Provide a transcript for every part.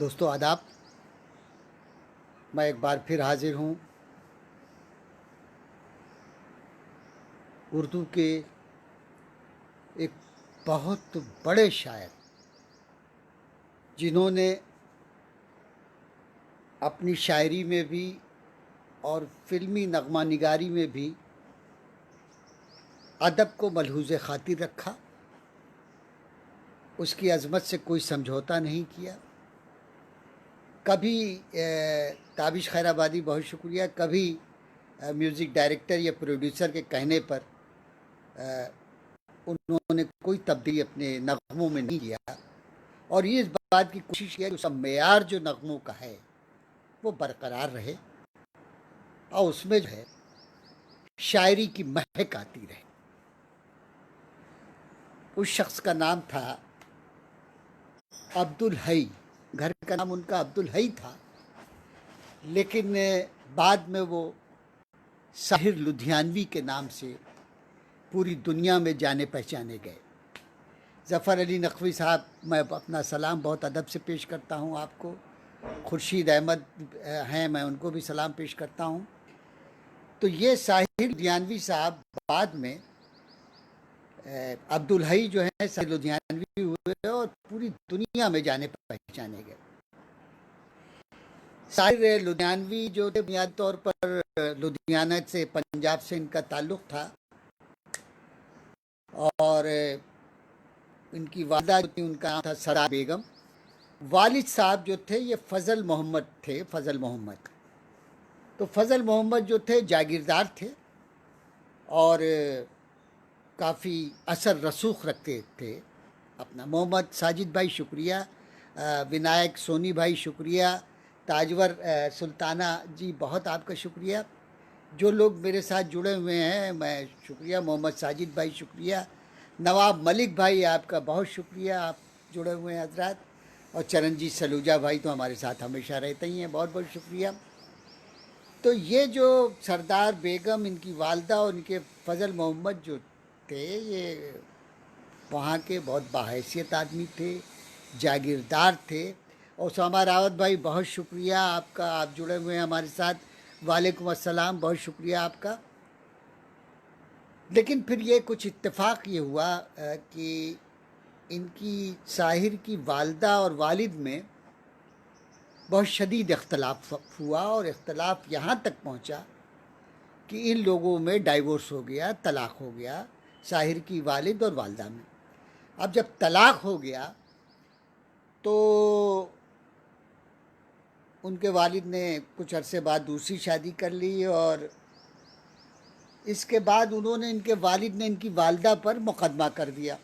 दोस्तों आदाब। मैं एक बार फिर हाजिर हूँ उर्दू के एक बहुत बड़े शायर जिन्होंने अपनी शायरी में भी और फिल्मी नगमा निगारी में भी अदब को मलहूज़ ख़ातिर रखा, उसकी अज़मत से कोई समझौता नहीं किया। कभी ताबिश खैराबादी बहुत शुक्रिया, कभी म्यूज़िक डायरेक्टर या प्रोड्यूसर के कहने पर उन्होंने कोई तब्दीली अपने नगमों में नहीं किया और ये इस बात की कोशिश किया कि उसका मेयार जो नगमों का है वो बरकरार रहे और उसमें जो है शायरी की महक आती रहे। उस शख्स का नाम था अब्दुल हई। घर का नाम उनका अब्दुल हई था, लेकिन बाद में वो साहिर लुधियानवी के नाम से पूरी दुनिया में जाने पहचाने गए। ज़फ़र अली नकवी साहब, मैं अपना सलाम बहुत अदब से पेश करता हूँ आपको। खुर्शीद अहमद हैं, मैं उनको भी सलाम पेश करता हूँ। तो ये साहिर लुधियानवी साहब बाद में अब्दुल हई जो है साहिर लुधियानवी हुए और पूरी दुनिया में जाने पहचाने गए। साहिर लुधियानवी जो थे बुनियादी तौर पर लुधियाना से, पंजाब से इनका ताल्लुक़ था और इनकी वालिदा जो थी उनका नाम था सरा बेगम। वालिद साहब जो थे ये फ़ज़ल मोहम्मद थे, फ़ज़ल मोहम्मद। तो फ़ज़ल मोहम्मद जो थे जागीरदार थे और काफ़ी असर रसूख रखते थे अपना। मोहम्मद साजिद भाई शुक्रिया, विनायक सोनी भाई शुक्रिया, ताजवर सुल्ताना जी बहुत आपका शुक्रिया। जो लोग मेरे साथ जुड़े हुए हैं मैं शुक्रिया। मोहम्मद साजिद भाई शुक्रिया, नवाब मलिक भाई आपका बहुत शुक्रिया, आप जुड़े हुए हैं हजरात। और चरणजीत सलूजा भाई तो हमारे साथ हमेशा रहते ही हैं, बहुत बहुत शुक्रिया। तो ये जो सरदार बेगम, इनकी वालदा और इनके फ़ज़ल मोहम्मद जो थे, ये वहाँ के बहुत बाहैसियत आदमी थे, जागीरदार थे। और उसामा रावत भाई बहुत शुक्रिया आपका, आप जुड़े हुए हैं हमारे साथ। वालेकुम अस्सलाम, बहुत शुक्रिया आपका। लेकिन फिर ये कुछ इत्तेफाक ये हुआ कि इनकी साहिर की वालदा और वालिद में बहुत शदीद इख्तलाफ हुआ और इख्तलाफ यहाँ तक पहुँचा कि इन लोगों में डाइवोर्स हो गया, तलाक़ हो गया साहिर की वालिद और वालदा में। अब जब तलाक़ हो गया तो उनके वालिद ने कुछ अरसे बाद दूसरी शादी कर ली और इसके बाद उन्होंने, इनके वालिद ने इनकी वालदा पर मुकदमा कर दिया।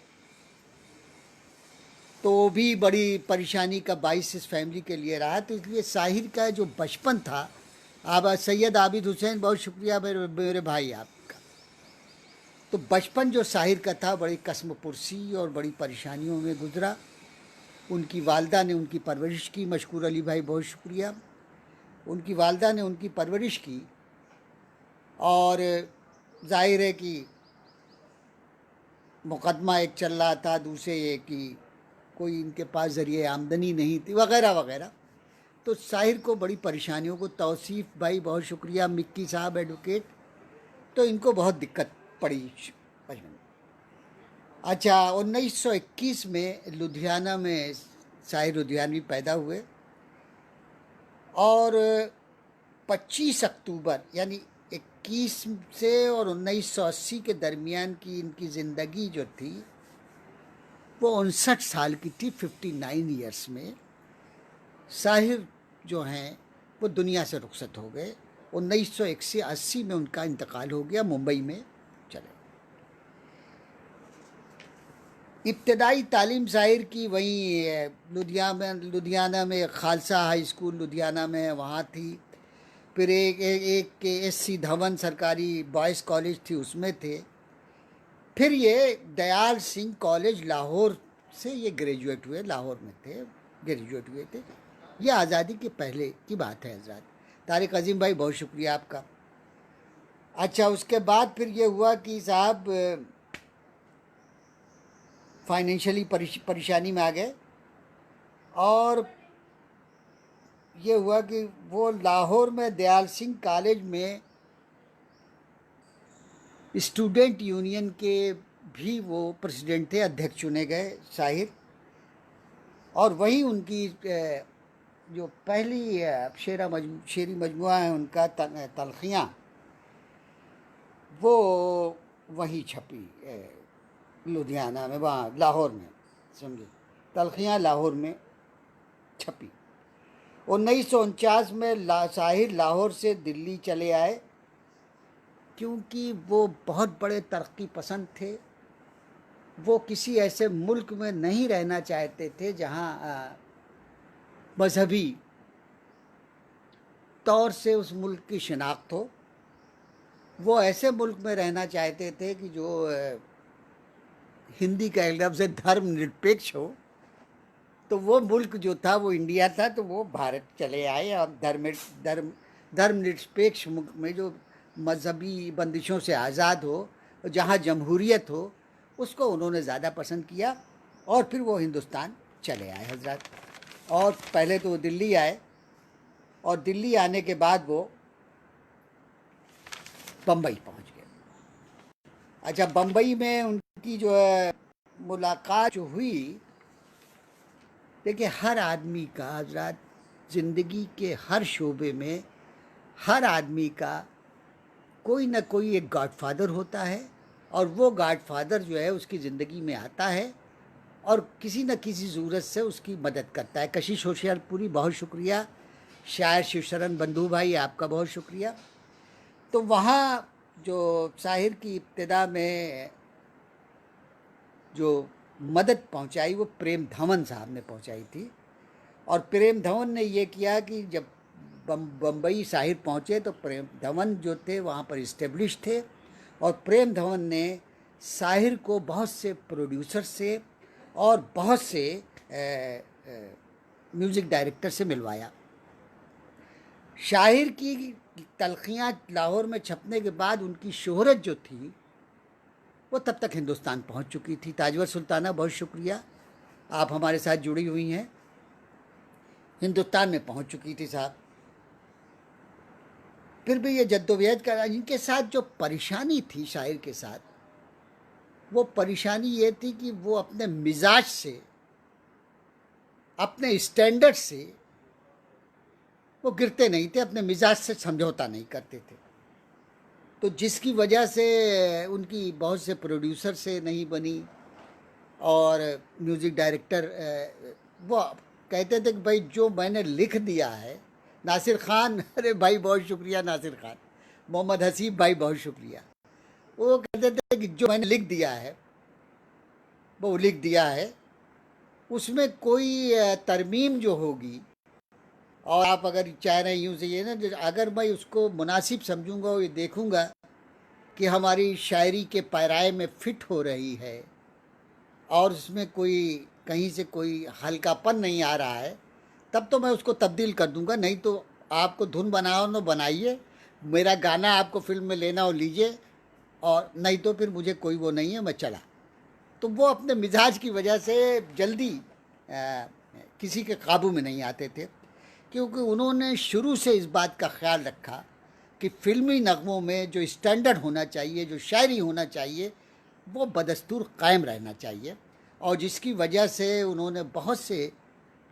तो वो भी बड़ी परेशानी का बाइस इस फैमिली के लिए रहा। तो इसलिए साहिर का जो बचपन था, आप सैयद आबिद हुसैन बहुत शुक्रिया मेरे भाई आपका। तो बचपन जो साहिर का था बड़ी कसम पुरसी और बड़ी परेशानियों में गुजरा। उनकी वालदा ने उनकी परवरिश की, मशकूर अली भाई बहुत शुक्रिया। उनकी वालदा ने उनकी परवरिश की और जाहिर है कि मुकदमा एक चल रहा था, दूसरे ये कि कोई इनके पास ज़रिए आमदनी नहीं थी वगैरह वगैरह। तो साहिर को बड़ी परेशानियों को, तौसीफ़ भाई बहुत शुक्रिया, मिक्की साहब एडवोकेट, तो इनको बहुत दिक्कत पड़ी बचपन में। अच्छा, 1921 में लुधियाना में साहिर लुधियानवी पैदा हुए और 25 अक्टूबर यानी 21 से और 1980 के दरमियान की इनकी ज़िंदगी जो थी वो 59 साल की थी। 59 ईयर्स में साहिर जो हैं वो दुनिया से रुखसत हो गए। 1980 में उनका इंतकाल हो गया, मुंबई में चले। इब्तदाई तालीम साहिर की वहीं लुधियाना में खालसा हाई स्कूल लुधियाना में वहाँ थी। फिर एक SC धवन सरकारी बॉयज़ कॉलेज थी, उसमें थे। फिर ये दयाल सिंह कॉलेज लाहौर से ये ग्रेजुएट हुए, लाहौर में थे, ग्रेजुएट हुए थे। ये आज़ादी के पहले की बात है हजरात। तारिक अजीम भाई बहुत शुक्रिया आपका। अच्छा, उसके बाद फिर ये हुआ कि साहब फाइनेंशियली परेशानी में आ गए और ये हुआ कि वो लाहौर में दयाल सिंह कॉलेज में स्टूडेंट यूनियन के भी वो प्रेसिडेंट थे, अध्यक्ष चुने गए शाहिर। और वही उनकी जो पहली शेरी मजमुआ है उनका तलखियाँ, वो वहीं छपी लुधियाना में, वहाँ लाहौर में, समझे, तलखियाँ लाहौर में छपी। 1949 में साहिर लाहौर से दिल्ली चले आए, क्योंकि वो बहुत बड़े तरक्की पसंद थे। वो किसी ऐसे मुल्क में नहीं रहना चाहते थे जहाँ मजहबी तौर से उस मुल्क की शिनाख्त हो। वो ऐसे मुल्क में रहना चाहते थे कि जो हिंदी का एक लफ्ज़ है धर्मनिरपेक्ष हो। तो वो मुल्क जो था वो इंडिया था, तो वो भारत चले आए और धर्मनिरपेक्ष मुल्क में जो मजहबी बंदिशों से आज़ाद हो, जहाँ जमहूरियत हो, उसको उन्होंने ज़्यादा पसंद किया। और फिर वो हिंदुस्तान चले आए हजरत। और पहले तो वो दिल्ली आए, और दिल्ली आने के बाद वो बम्बई पहुंच गए। अच्छा, बम्बई में उनकी जो है मुलाकात जो हुई, देखिए हर आदमी का हजरत ज़िंदगी के हर शोबे में हर आदमी का कोई ना कोई एक गॉडफादर होता है, और वो गॉडफादर जो है उसकी ज़िंदगी में आता है और किसी न किसी ज़रूरत से उसकी मदद करता है। कशिश होशियारपुरी, बहुत शुक्रिया। शायर शिवशरण बंधु भाई, आपका बहुत शुक्रिया। तो वहाँ जो साहिर की इब्तिदा में जो मदद पहुँचाई वो प्रेम धवन साहब ने पहुँचाई थी। और प्रेम धवन ने ये किया कि जब बम्बई साहिर पहुँचे तो प्रेम धवन जो थे वहाँ पर इस्टेब्लिश थे, और प्रेम धवन ने साहिर को बहुत से प्रोड्यूसर से और बहुत से म्यूज़िक डायरेक्टर से मिलवाया। शाहिर की तलखियाँ लाहौर में छपने के बाद उनकी शोहरत जो थी वो तब तक हिंदुस्तान पहुंच चुकी थी। ताजवर सुल्ताना, बहुत शुक्रिया, आप हमारे साथ जुड़ी हुई हैं, हिंदुस्तान में पहुंच चुकी थी साहब। फिर भी ये जद्दोजहद का, इनके साथ जो परेशानी थी शायर के साथ, वो परेशानी ये थी कि वो अपने मिजाज से, अपने स्टैंडर्ड से वो गिरते नहीं थे, अपने मिजाज से समझौता नहीं करते थे। तो जिसकी वजह से उनकी बहुत से प्रोड्यूसर से नहीं बनी, और म्यूज़िक डायरेक्टर वो कहते थे कि भाई जो मैंने लिख दिया है, नासिर खान, अरे भाई बहुत शुक्रिया नासिर खान, मोहम्मद हसीब भाई बहुत शुक्रिया, वो कहते थे कि जो मैंने लिख दिया है वो लिख दिया है, उसमें कोई तरमीम जो होगी, और आप अगर चाह रहे हैं यूँ से ये ना, अगर मैं उसको मुनासिब समझूंगा और ये देखूंगा कि हमारी शायरी के पैराए में फिट हो रही है और उसमें कोई कहीं से कोई हल्कापन नहीं आ रहा है, तब तो मैं उसको तब्दील कर दूंगा। नहीं तो आपको धुन बनाओ ना बनाइए, मेरा गाना आपको फिल्म में लेना हो लीजिए, और नहीं तो फिर मुझे कोई वो नहीं है, मैं चला। तो वो अपने मिजाज की वजह से जल्दी किसी के काबू में नहीं आते थे, क्योंकि उन्होंने शुरू से इस बात का ख्याल रखा कि फ़िल्मी नगमों में जो स्टैंडर्ड होना चाहिए, जो शायरी होना चाहिए, वो बदस्तूर कायम रहना चाहिए। और जिसकी वजह से उन्होंने बहुत से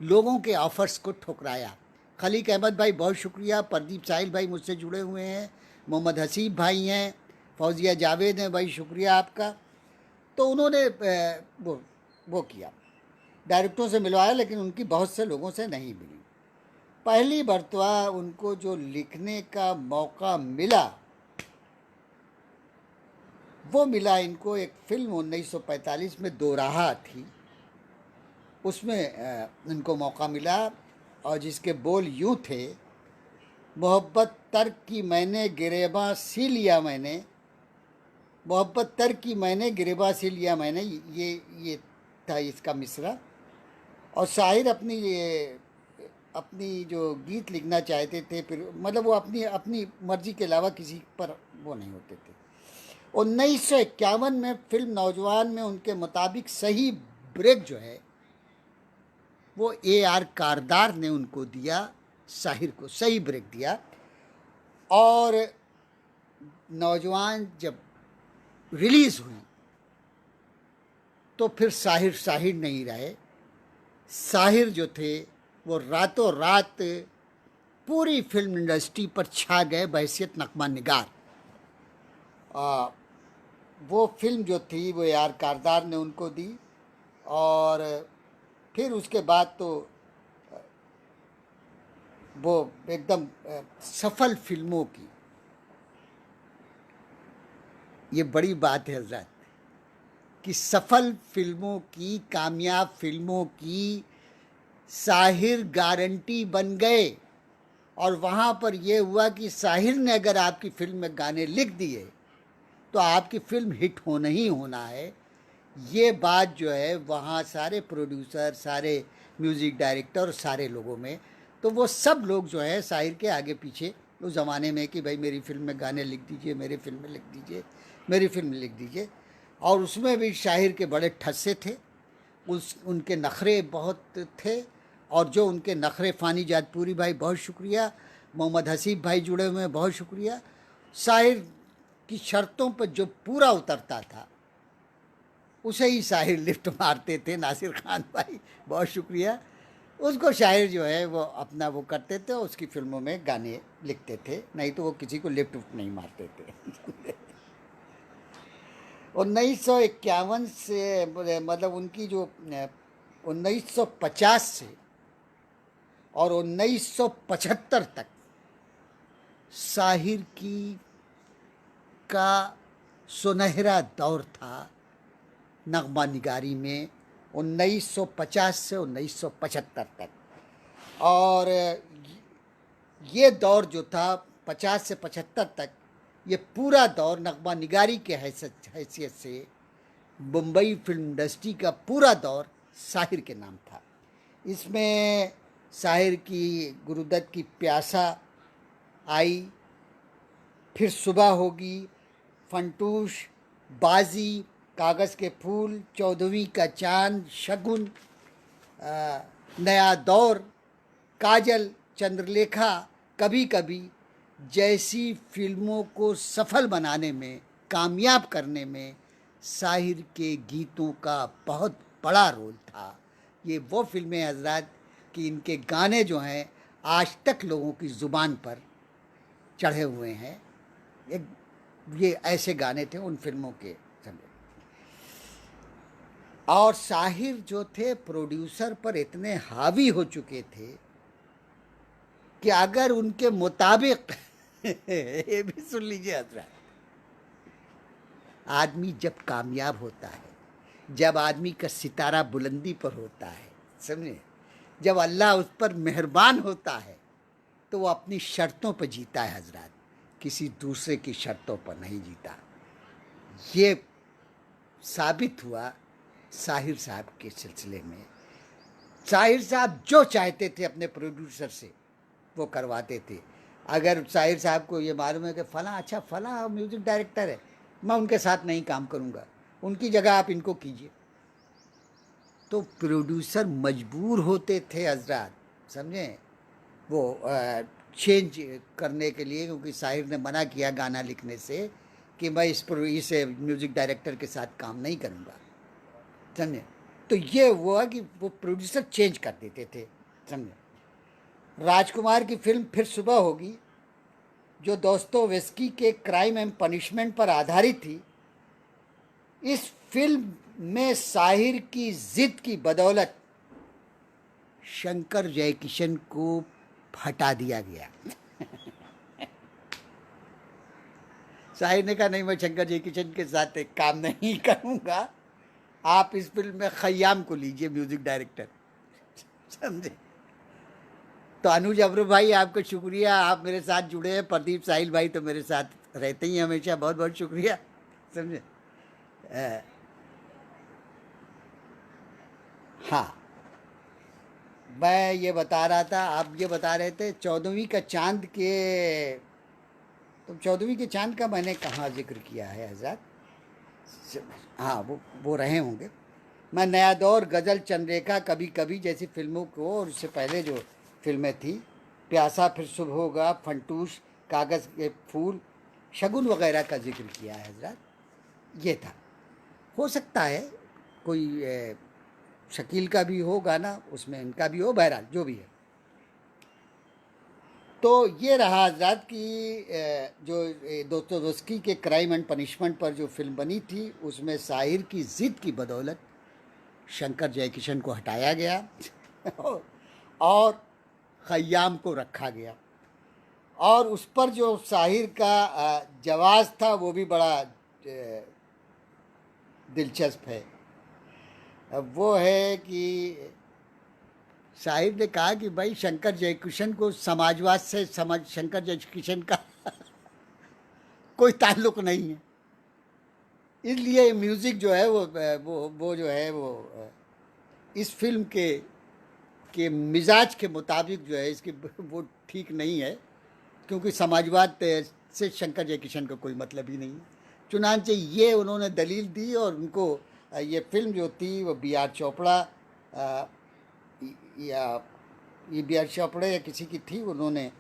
लोगों के ऑफ़र्स को ठुकराया। खलीक अहमद भाई बहुत शुक्रिया, प्रदीप साहिल भाई मुझसे जुड़े हुए हैं, मोहम्मद हसीब भाई हैं, फौजिया जावेद हैं, भाई शुक्रिया आपका। तो उन्होंने वो किया, डायरेक्टरों से मिलवाया, लेकिन उनकी बहुत से लोगों से नहीं मिली। पहली मरतबा उनको जो लिखने का मौका मिला वो मिला इनको एक फ़िल्म 1945 में दो राह थी, उसमें इनको मौका मिला, और जिसके बोल यूँ थे, मोहब्बत तर्क की मैंने गिरेबा सी लिया मैंने, मोहब्बत तर्क की मैंने गिरेबा सी लिया मैंने, ये था इसका मिसरा। और शाहिर अपनी जो गीत लिखना चाहते थे, फिर मतलब वो अपनी मर्जी के अलावा किसी पर वो नहीं होते थे। 1951 में फिल्म नौजवान में उनके मुताबिक सही ब्रेक जो है वो AR कारदार ने उनको दिया, साहिर को सही ब्रेक दिया। और नौजवान जब रिलीज़ हुई तो फिर साहिर साहिर नहीं रहे। साहिर जो थे वो रातों रात पूरी फिल्म इंडस्ट्री पर छा गए बहैसियत नगमा निगार। वो फिल्म जो थी वो यार कारदार ने उनको दी, और फिर उसके बाद तो वो एकदम सफल फिल्मों की, ये बड़ी बात है हजरत कि सफल फिल्मों की, कामयाब फिल्मों की साहिर गारंटी बन गए। और वहाँ पर यह हुआ कि साहिर ने अगर आपकी फिल्म में गाने लिख दिए तो आपकी फिल्म हिट होना ही होना है। ये बात जो है वहाँ सारे प्रोड्यूसर, सारे म्यूज़िक डायरेक्टर, सारे लोगों में, तो वो सब लोग जो है साहिर के आगे पीछे उस ज़माने में कि भाई मेरी फिल्म में गाने लिख दीजिए, मेरी फिल्म में लिख दीजिए, मेरी फिल्म में लिख दीजिए। और उसमें भी शाहिर के बड़े ठस्से थे, उनके नखरे बहुत थे। और जो उनके नखरे, फ़ानी जादपुरी भाई बहुत शुक्रिया, मोहम्मद हसीब भाई जुड़े हुए हैं बहुत शुक्रिया। शाहिर की शर्तों पर जो पूरा उतरता था उसे ही शाहिर लिफ्ट मारते थे। नासिर खान भाई बहुत शुक्रिया, उसको शाहिर जो है वो अपना वो करते थे, उसकी फिल्मों में गाने लिखते थे, नहीं तो वो किसी को लिफ्ट नहीं मारते थे। 1951 से मतलब उनकी जो 1950 से और 1975 तक साहिर की का सुनहरा दौर था नगमा निगारी में, 1950 से 1975 तक। और ये दौर जो था 50 से 75 तक, ये पूरा दौर नगमा निगारी के हैसियत से मुंबई फिल्म इंडस्ट्री का पूरा दौर साहिर के नाम था। इसमें साहिर की गुरुदत्त की प्यासा आई, फिर सुबह होगी, फंटूश, बाजी, कागज़ के फूल, 14वीं का चांद, शगुन, नया दौर, काजल, चंद्रलेखा, कभी कभी जैसी फिल्मों को सफल बनाने में, कामयाब करने में साहिर के गीतों का बहुत बड़ा रोल था। ये वो फिल्में हजरत कि इनके गाने जो हैं आज तक लोगों की ज़ुबान पर चढ़े हुए हैं। ये ऐसे गाने थे उन फिल्मों के समय। और साहिर जो थे प्रोड्यूसर पर इतने हावी हो चुके थे कि अगर उनके मुताबिक ये भी सुन लीजिए हजरत, आदमी जब कामयाब होता है, जब आदमी का सितारा बुलंदी पर होता है, समझे, जब अल्लाह उस पर मेहरबान होता है, तो वो अपनी शर्तों पर जीता है हजरत, किसी दूसरे की शर्तों पर नहीं जीता। ये साबित हुआ साहिर साहब के सिलसिले में। साहिर साहब जो चाहते थे अपने प्रोड्यूसर से वो करवाते थे। अगर साहिर साहब को ये मालूम है कि फ़लाँ, अच्छा फ़लाँ म्यूज़िक डायरेक्टर है, मैं उनके साथ नहीं काम करूँगा, उनकी जगह आप इनको कीजिए, तो प्रोड्यूसर मजबूर होते थे हजरत, समझें, वो चेंज करने के लिए, क्योंकि साहिर ने मना किया गाना लिखने से कि मैं इस म्यूज़िक डायरेक्टर के साथ काम नहीं करूँगा, समझे। तो ये हुआ कि वो प्रोड्यूसर चेंज कर देते थे, समझे। राजकुमार की फिल्म फिर सुबह होगी, जो दोस्तोयेव्स्की के क्राइम एंड पनिशमेंट पर आधारित थी, इस फिल्म में साहिर की जिद की बदौलत शंकर जयकिशन को हटा दिया गया। साहिर ने कहा नहीं, मैं शंकर जयकिशन के साथ एक काम नहीं करूंगा, आप इस फिल्म में खयाम को लीजिए म्यूजिक डायरेक्टर, समझे। तो अनुज अब्रू भाई आपका शुक्रिया, आप मेरे साथ जुड़े हैं। प्रदीप साहिल भाई तो मेरे साथ रहते ही हमेशा, बहुत बहुत शुक्रिया, समझे। हाँ, मैं ये बता रहा था, आप ये बता रहे थे 14वीं का चांद के, तो 14वीं के चांद का मैंने कहाँ जिक्र किया है हजरत। हाँ, वो रहे होंगे। मैं नया दौर, गज़ल, चंद्रलेखा, कभी कभी जैसी फिल्मों को, और उससे पहले जो फिल्में थी प्यासा फिर सुबह होगा, फंटूश, कागज़ के फूल, शगुन वगैरह का जिक्र किया है हजरत। ये था। हो सकता है कोई शकील का भी हो गाना, उसमें इनका भी हो, बहरहाल जो भी है। तो ये रहा हजरत कि जो दोस्तोयेवस्की के क्राइम एंड पनिशमेंट पर जो फिल्म बनी थी, उसमें साहिर की ज़िद की बदौलत शंकर जयकिशन को हटाया गया और खय्याम को रखा गया, और उस पर जो साहिर का जवाब था वो भी बड़ा दिलचस्प है। अब वो है कि साहिर ने कहा कि भाई शंकर जयकिशन को समाजवाद से शंकर जयकिशन का कोई ताल्लुक नहीं है, इसलिए म्यूज़िक जो है वो जो है वो इस फिल्म के मिजाज के मुताबिक जो है इसकी वो ठीक नहीं है, क्योंकि समाजवाद से शंकर जयकिशन का कोई मतलब ही नहीं है। चुनांचे ये उन्होंने दलील दी, और उनको ये फिल्म जो थी वो बी आर चोपड़ा या ये बी आर चोपड़ा या किसी की थी, उन्होंने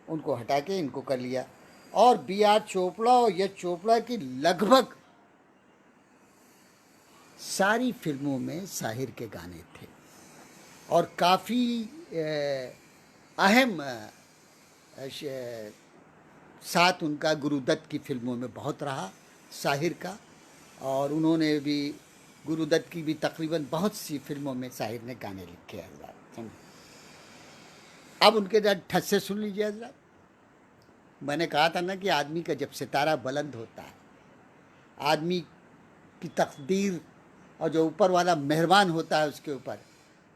उनको हटा के इनको कर लिया। और बी आर चोपड़ा और यश चोपड़ा की लगभग सारी फिल्मों में साहिर के गाने थे, और काफ़ी अहम साथ उनका गुरुदत्त की फिल्मों में बहुत रहा साहिर का, और उन्होंने भी गुरुदत्त की भी तकरीबन बहुत सी फिल्मों में साहिर ने गाने लिखे हैं हजरत। अब उनके जरा ठस से सुन लीजिए हजरत। मैंने कहा था ना कि आदमी का जब सितारा बुलंद होता है, आदमी की तकदीर और जो ऊपर वाला मेहरबान होता है उसके ऊपर,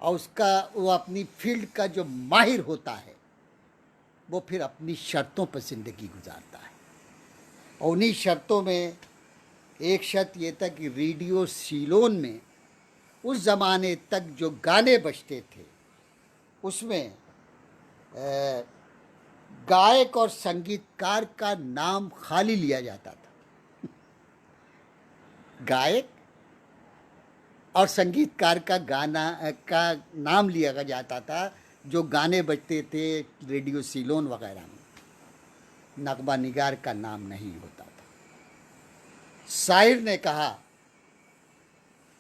और उसका वो अपनी फील्ड का जो माहिर होता है, वो फिर अपनी शर्तों पर ज़िंदगी गुजारता है। और उन्हीं शर्तों में एक शर्त ये था कि रेडियो सीलोन में उस ज़माने तक जो गाने बजते थे उसमें गायक और संगीतकार का नाम खाली लिया जाता था। गायक और संगीतकार का नाम लिया जाता था जो गाने बजते थे रेडियो सीलोन वगैरह में, नगमा निगार का नाम नहीं होता था। शायर ने कहा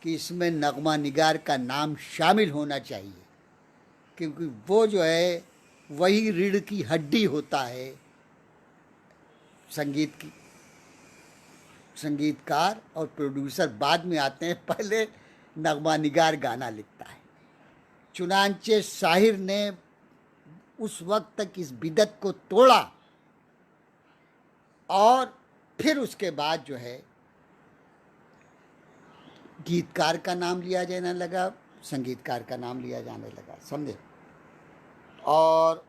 कि इसमें नगमा निगार का नाम शामिल होना चाहिए, क्योंकि वो जो है वही रीढ़ की हड्डी होता है संगीतकार और प्रोड्यूसर बाद में आते हैं, पहले नगमा निगार गाना लिखता है। चुनांचे शाहिर ने उस वक्त तक इस बिदत को तोड़ा, और फिर उसके बाद जो है गीतकार का नाम लिया जाने लगा, संगीतकार का नाम लिया जाने लगा, समझे। और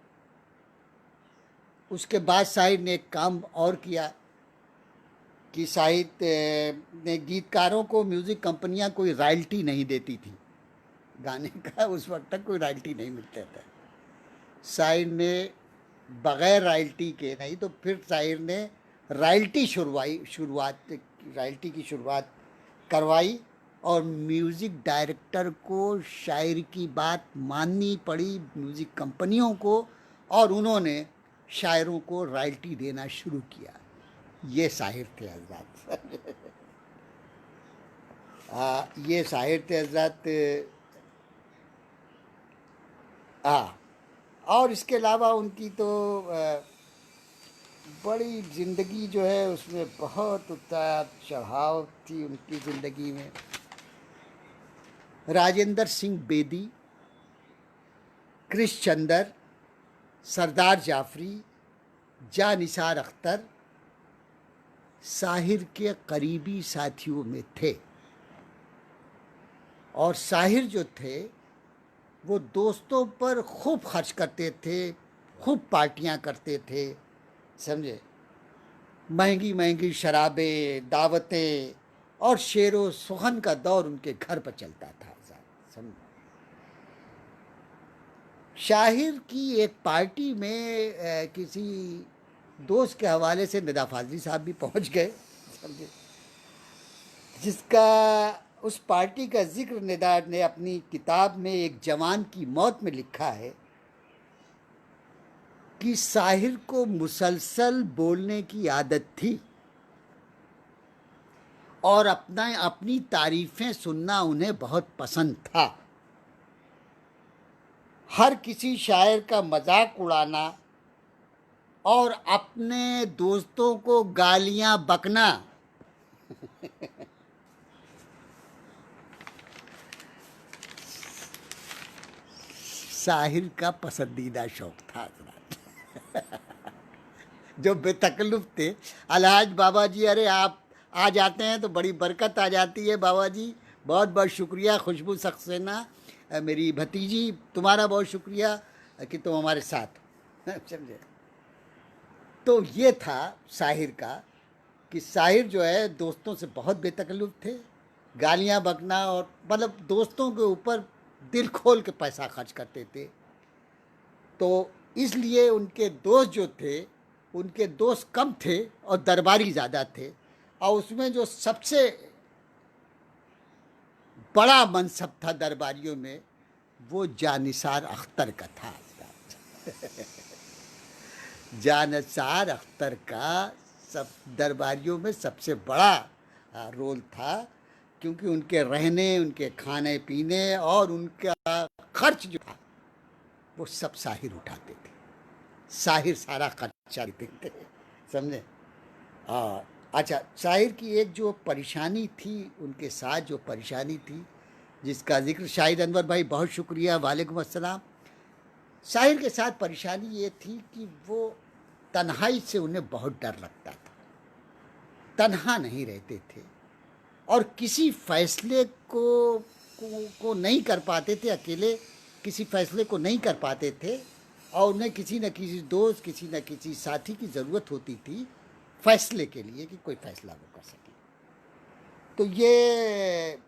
उसके बाद शाहिर ने एक काम और किया कि साहित्य ने गीतकारों को म्यूज़िक कंपनियां कोई रॉयल्टी नहीं देती थी, गाने का उस वक्त तक कोई रॉयल्टी नहीं मिलता था। शाहिर ने बग़ैर रॉयल्टी के नहीं, तो फिर शाहिर ने रॉयल्टी की शुरुआत करवाई, और म्यूज़िक डायरेक्टर को शायर की बात माननी पड़ी, म्यूज़िक कंपनियों को, और उन्होंने शायरों को रॉयल्टी देना शुरू किया। ये शायर थे हजरत। ये शायर थे हजरत। और इसके अलावा उनकी तो बड़ी ज़िंदगी जो है उसमें बहुत उतार चढ़ाव थी उनकी ज़िंदगी में। राजेंद्र सिंह बेदी, कृष चंदर, सरदार जाफरी, जा निसार अख्तर साहिर के करीबी साथियों में थे, और साहिर जो थे वो दोस्तों पर खूब खर्च करते थे, खूब पार्टियां करते थे, समझे। महंगी महंगी शराबें, दावतें और शेरो सुखन का दौर उनके घर पर चलता था, समझे। शाहिर की एक पार्टी में किसी दोस्त के हवाले से निदा फाजली साहब भी पहुंच गए, समझे, जिसका उस पार्टी का जिक्र निदा ने अपनी किताब में एक जवान की मौत में लिखा है कि साहिर को मुसलसल बोलने की आदत थी और अपनी तारीफें सुनना उन्हें बहुत पसंद था। हर किसी शायर का मजाक उड़ाना और अपने दोस्तों को गालियां बकना साहिर का पसंदीदा शौक था। जो बेतकल्लुफ थे, अलहाज बाबा जी, अरे आप आ जाते हैं तो बड़ी बरकत आ जाती है बाबा जी, बहुत बहुत शुक्रिया। खुशबू सक्सेना, मेरी भतीजी, तुम्हारा बहुत शुक्रिया कि तुम हमारे साथ हो। समझे? तो ये था साहिर का, कि साहिर जो है दोस्तों से बहुत बेतकल्लुफ थे, गालियाँ बकना और मतलब दोस्तों के ऊपर दिल खोल के पैसा खर्च करते थे। तो इसलिए उनके दोस्त जो थे, उनके दोस्त कम थे और दरबारी ज़्यादा थे। और उसमें जो सबसे बड़ा मनसब था दरबारियों में, वो जानिसार अख्तर का था। जानिसार अख्तर का सब दरबारियों में सबसे बड़ा रोल था, क्योंकि उनके रहने, उनके खाने पीने और उनका खर्च जो था वो सब साहिर उठाते थे। साहिर सारा खर्चा देते थे, समझे? अच्छा, साहिर की एक जो परेशानी थी, उनके साथ जो परेशानी थी, जिसका जिक्र शाहिद अनवर भाई, बहुत शुक्रिया, वालेकुम अस्सलाम। साहिर के साथ परेशानी ये थी कि वो तन्हाई से उन्हें बहुत डर लगता था, तन्हा नहीं रहते थे और किसी फैसले को नहीं कर पाते थे, अकेले किसी फैसले को नहीं कर पाते थे और उन्हें किसी न किसी दोस्त, किसी न किसी साथी की ज़रूरत होती थी फैसले के लिए, कि कोई फैसला वो कर सके। तो ये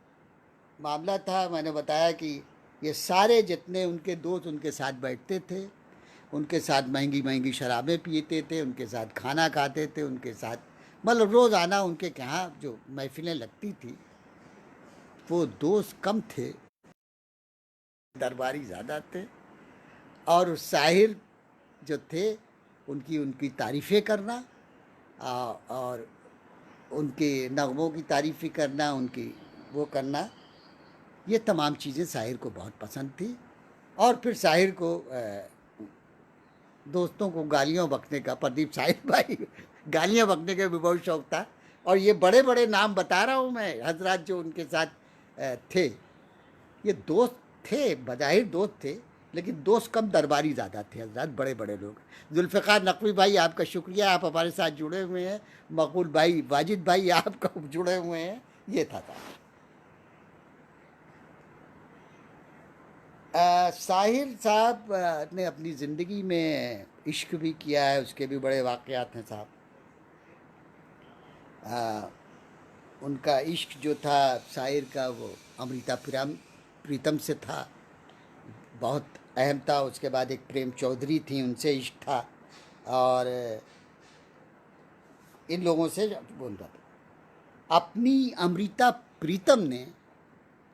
मामला था। मैंने बताया कि ये सारे जितने उनके दोस्त उनके साथ बैठते थे, उनके साथ महंगी महंगी शराबें पीते थे, उनके साथ खाना खाते थे, उनके साथ मतलब रोज़ाना उनके यहाँ जो महफिलें लगती थी, वो दोस्त कम थे, दरबारी ज़्यादा थे। और साहिर जो थे, उनकी तारीफ़ें करना और उनके नगमों की तारीफ़ करना, उनकी वो करना, ये तमाम चीज़ें साहिर को बहुत पसंद थी। और फिर साहिर को दोस्तों को गालियाँ बकने का, प्रदीप साहिर भाई, गालियाँ बकने का भी बहुत शौक़ था। और ये बड़े बड़े नाम बता रहा हूँ मैं, हजरात जो उनके साथ थे, ये दोस्त थे, बज़ाहिर दोस्त थे, लेकिन दोस्त कम, दरबारी ज़्यादा थे हजरात, बड़े बड़े लोग। जुल्फ़िकार नकवी भाई, आपका शुक्रिया, आप हमारे साथ जुड़े हुए हैं। मकबूल भाई, वाजिद भाई, आप जुड़े हुए हैं। ये था। साहिर साहब ने अपनी ज़िंदगी में इश्क भी किया है, उसके भी बड़े वाक़यात हैं साहब। उनका इश्क जो था साहिर का, वो अमृता प्रीतम से था, बहुत अहम था। उसके बाद एक प्रेम चौधरी थी, उनसे इश्क था। और इन लोगों से बोल रहा था। अपनी अमृता प्रीतम ने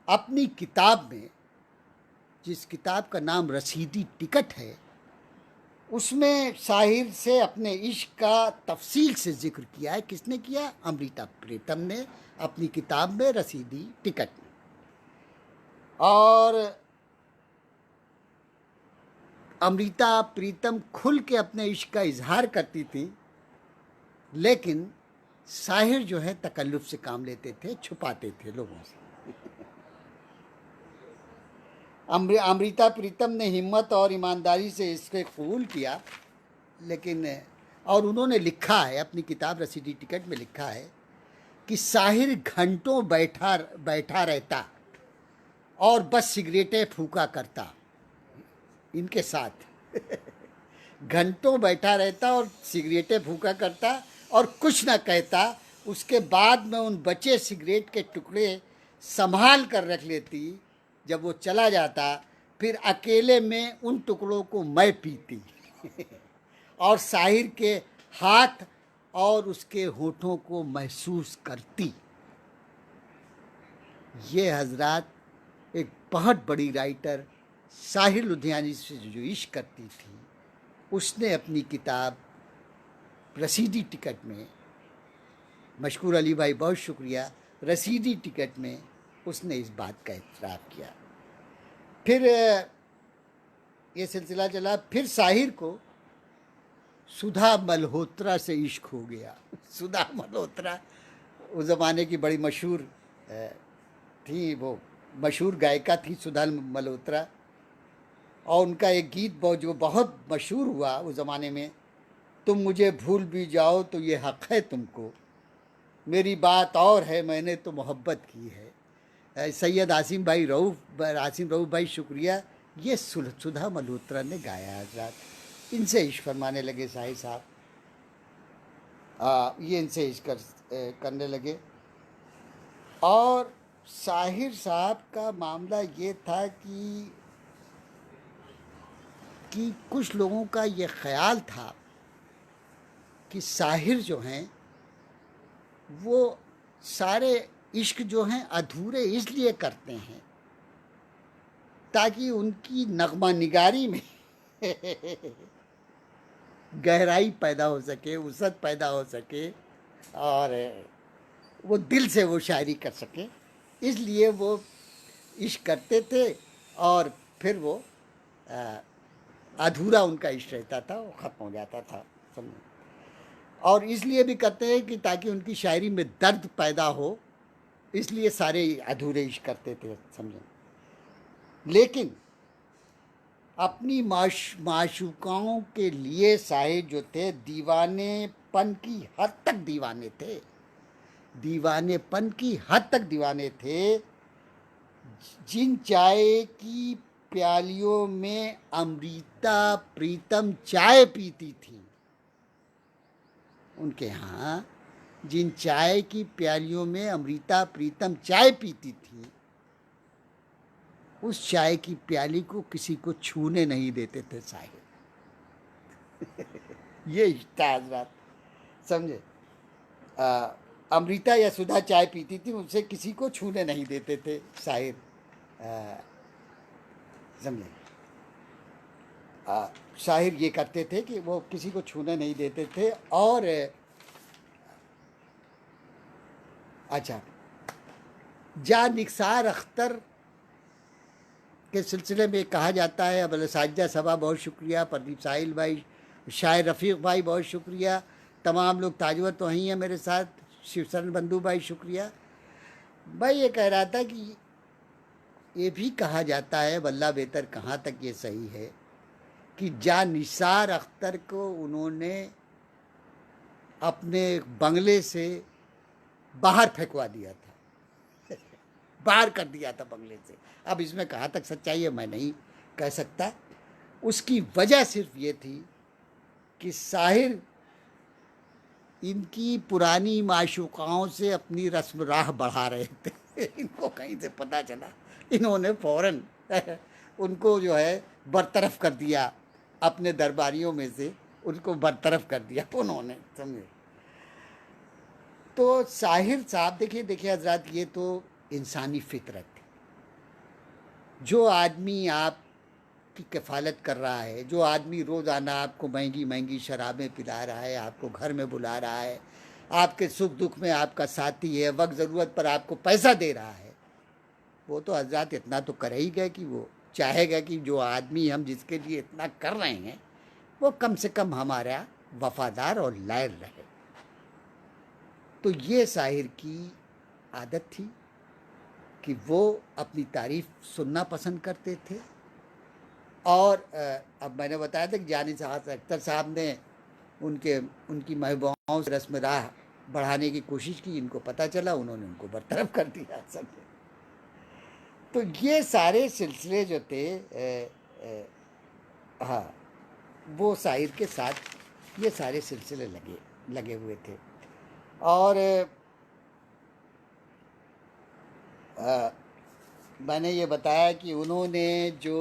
अपनी किताब में, जिस किताब का नाम रसीदी टिकट है, उसमें साहिर से अपने इश्क का तफसील से जिक्र किया है। किसने किया? अमृता प्रीतम ने अपनी किताब में रसीदी टिकट में। और अमृता प्रीतम खुल के अपने इश्क का इजहार करती थी, लेकिन साहिर जो है तकल्लुफ से काम लेते थे, छुपाते थे लोगों से। अमृता प्रीतम ने हिम्मत और ईमानदारी से इसको कबूल किया, लेकिन और उन्होंने लिखा है अपनी किताब रसीदी टिकट में, लिखा है कि साहिर घंटों बैठा रहता और बस सिगरेटें फूका करता इनके साथ। घंटों बैठा रहता और सिगरेटें फूका करता और कुछ ना कहता। उसके बाद में उन बचे सिगरेट के टुकड़े संभाल कर रख लेती। जब वो चला जाता, फिर अकेले में उन टुकड़ों को मैं पीती और साहिर के हाथ और उसके होठों को महसूस करती। ये हजरात एक बहुत बड़ी राइटर साहिर लुधियानी से जो इश्क करती थी, उसने अपनी किताब रसीदी टिकट में, मशकूर अली भाई बहुत शुक्रिया, रसीदी टिकट में उसने इस बात का इतराफ़ किया। फिर ये सिलसिला चला, फिर साहिर को सुधा मल्होत्रा से इश्क हो गया। सुधा मल्होत्रा उस ज़माने की बड़ी मशहूर थी, वो मशहूर गायिका थी सुधा मल्होत्रा, और उनका एक गीत जो बहुत मशहूर हुआ उस ज़माने में, तुम मुझे भूल भी जाओ तो ये हक़ है तुमको, मेरी बात और है मैंने तो मोहब्बत की है। सैयद आसिम रऊफ़ भाई शुक्रिया, ये सुधा मल्होत्रा ने गाया हज़रात। इनसे इश्क फरमाने लगे साहिर साहब, ये इनसे इश्क करने लगे। और साहिर साहब का मामला ये था कि कुछ लोगों का ये ख्याल था कि साहिर जो हैं वो सारे इश्क जो हैं अधूरे इसलिए करते हैं ताकि उनकी नगमा निगारी में गहराई पैदा हो सके, वसअत पैदा हो सके, और वो दिल से वो शायरी कर सके, इसलिए वो इश्क करते थे। और फिर वो अधूरा उनका इश्क रहता था, वो ख़त्म हो जाता था, समझे। और इसलिए भी करते हैं कि ताकि उनकी शायरी में दर्द पैदा हो, इसलिए सारे अधूरे इश्क करते थे, समझे। लेकिन अपनी माशूकाओं के लिए साहिर जो थे दीवानेपन की हद तक दीवाने थे, दीवानेपन की हद तक दीवाने थे। जिन चाय की प्यालियों में अमृता प्रीतम चाय पीती थी, उनके यहाँ जिन चाय की प्यालियों में अमृता प्रीतम चाय पीती थी, उस चाय की प्याली को किसी को छूने नहीं देते थे साहिर। ये इश्ता हज़रात, समझे। अमृता या सुधा चाय पीती थी, उनसे किसी को छूने नहीं देते थे साहिर, समझे। शाहिर ये करते थे कि वो किसी को छूने नहीं देते थे। और अच्छा, जा निसार अख्तर के सिलसिले में कहा जाता है, अब साजिदा सबा बहुत शुक्रिया, प्रदीप साहिल भाई, शायर रफ़ीक भाई बहुत शुक्रिया, तमाम लोग, ताजवर तो वहीं हैं मेरे साथ, शिवशरण बंधु भाई शुक्रिया। मैं ये कह रहा था कि ये भी कहा जाता है, वल्लाह बेहतर कहाँ तक ये सही है, कि जा निसार अख्तर को उन्होंने अपने बंगले से बाहर फेंकवा दिया था, बाहर कर दिया था बंगले से। अब इसमें कहाँ तक सच्चाई है मैं नहीं कह सकता। उसकी वजह सिर्फ ये थी कि साहिर इनकी पुरानी माशूकाओं से अपनी रस्म राह बढ़ा रहे थे। इनको कहीं से पता चला, इन्होंने फ़ौरन उनको जो है बरतरफ कर दिया, अपने दरबारियों में से उनको बरतरफ कर दिया उन्होंने, समझे। तो साहिर साहब देखिए हज़रात, ये तो इंसानी फितरत है। जो आदमी आपकी कफ़ालत कर रहा है, जो आदमी रोज़ाना आपको महंगी महंगी शराबें पिला रहा है, आपको घर में बुला रहा है, आपके सुख दुख में आपका साथी है, वक्त ज़रूरत पर आपको पैसा दे रहा है, वो तो हज़रात इतना तो कर ही गए कि वो चाहेगा कि जो आदमी हम जिसके लिए इतना कर रहे हैं वो कम से कम हमारा वफ़ादार और लायल रहे। तो ये साहिर की आदत थी कि वो अपनी तारीफ़ सुनना पसंद करते थे। और अब मैंने बताया था कि जानिस अख्तर साहब ने उनकी महबूबाओं से रस्म राह बढ़ाने की कोशिश की, इनको पता चला, उन्होंने उनको बरतरफ कर दिया, समझे। तो ये सारे सिलसिले जो थे, हाँ, वो साहिर के साथ ये सारे सिलसिले लगे हुए थे। और मैंने ये बताया कि उन्होंने जो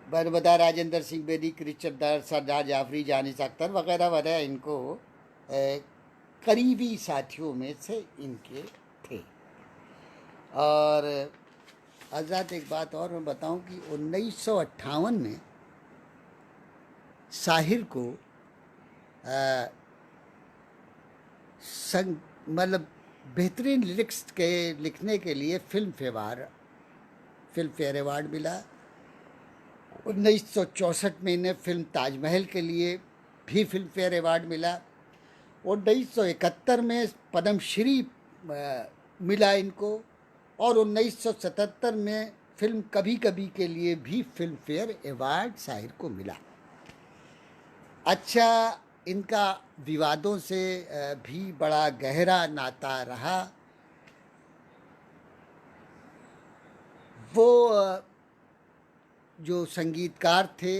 मैंने बताया राजेंद्र सिंह बेदी, क्रिश्चियन दर, सरदार जाफरी, जानिस अख्तर वगैरह वगैरह, इनको करीबी साथियों में से इनके थे। और हज़रत एक बात और मैं बताऊं कि 1958 में साहिर को मतलब बेहतरीन लिरिक्स के लिखने के लिए फिल्म फेयर अवार्ड मिला। 1964 में इन्हें फिल्म ताजमहल के लिए भी फिल्म फेयर अवार्ड मिला। 1971 में पद्मश्री मिला इनको, और 1977 में फिल्म कभी कभी के लिए भी फिल्म फेयर अवार्ड साहिर को मिला। अच्छा, इनका विवादों से भी बड़ा गहरा नाता रहा। वो जो संगीतकार थे,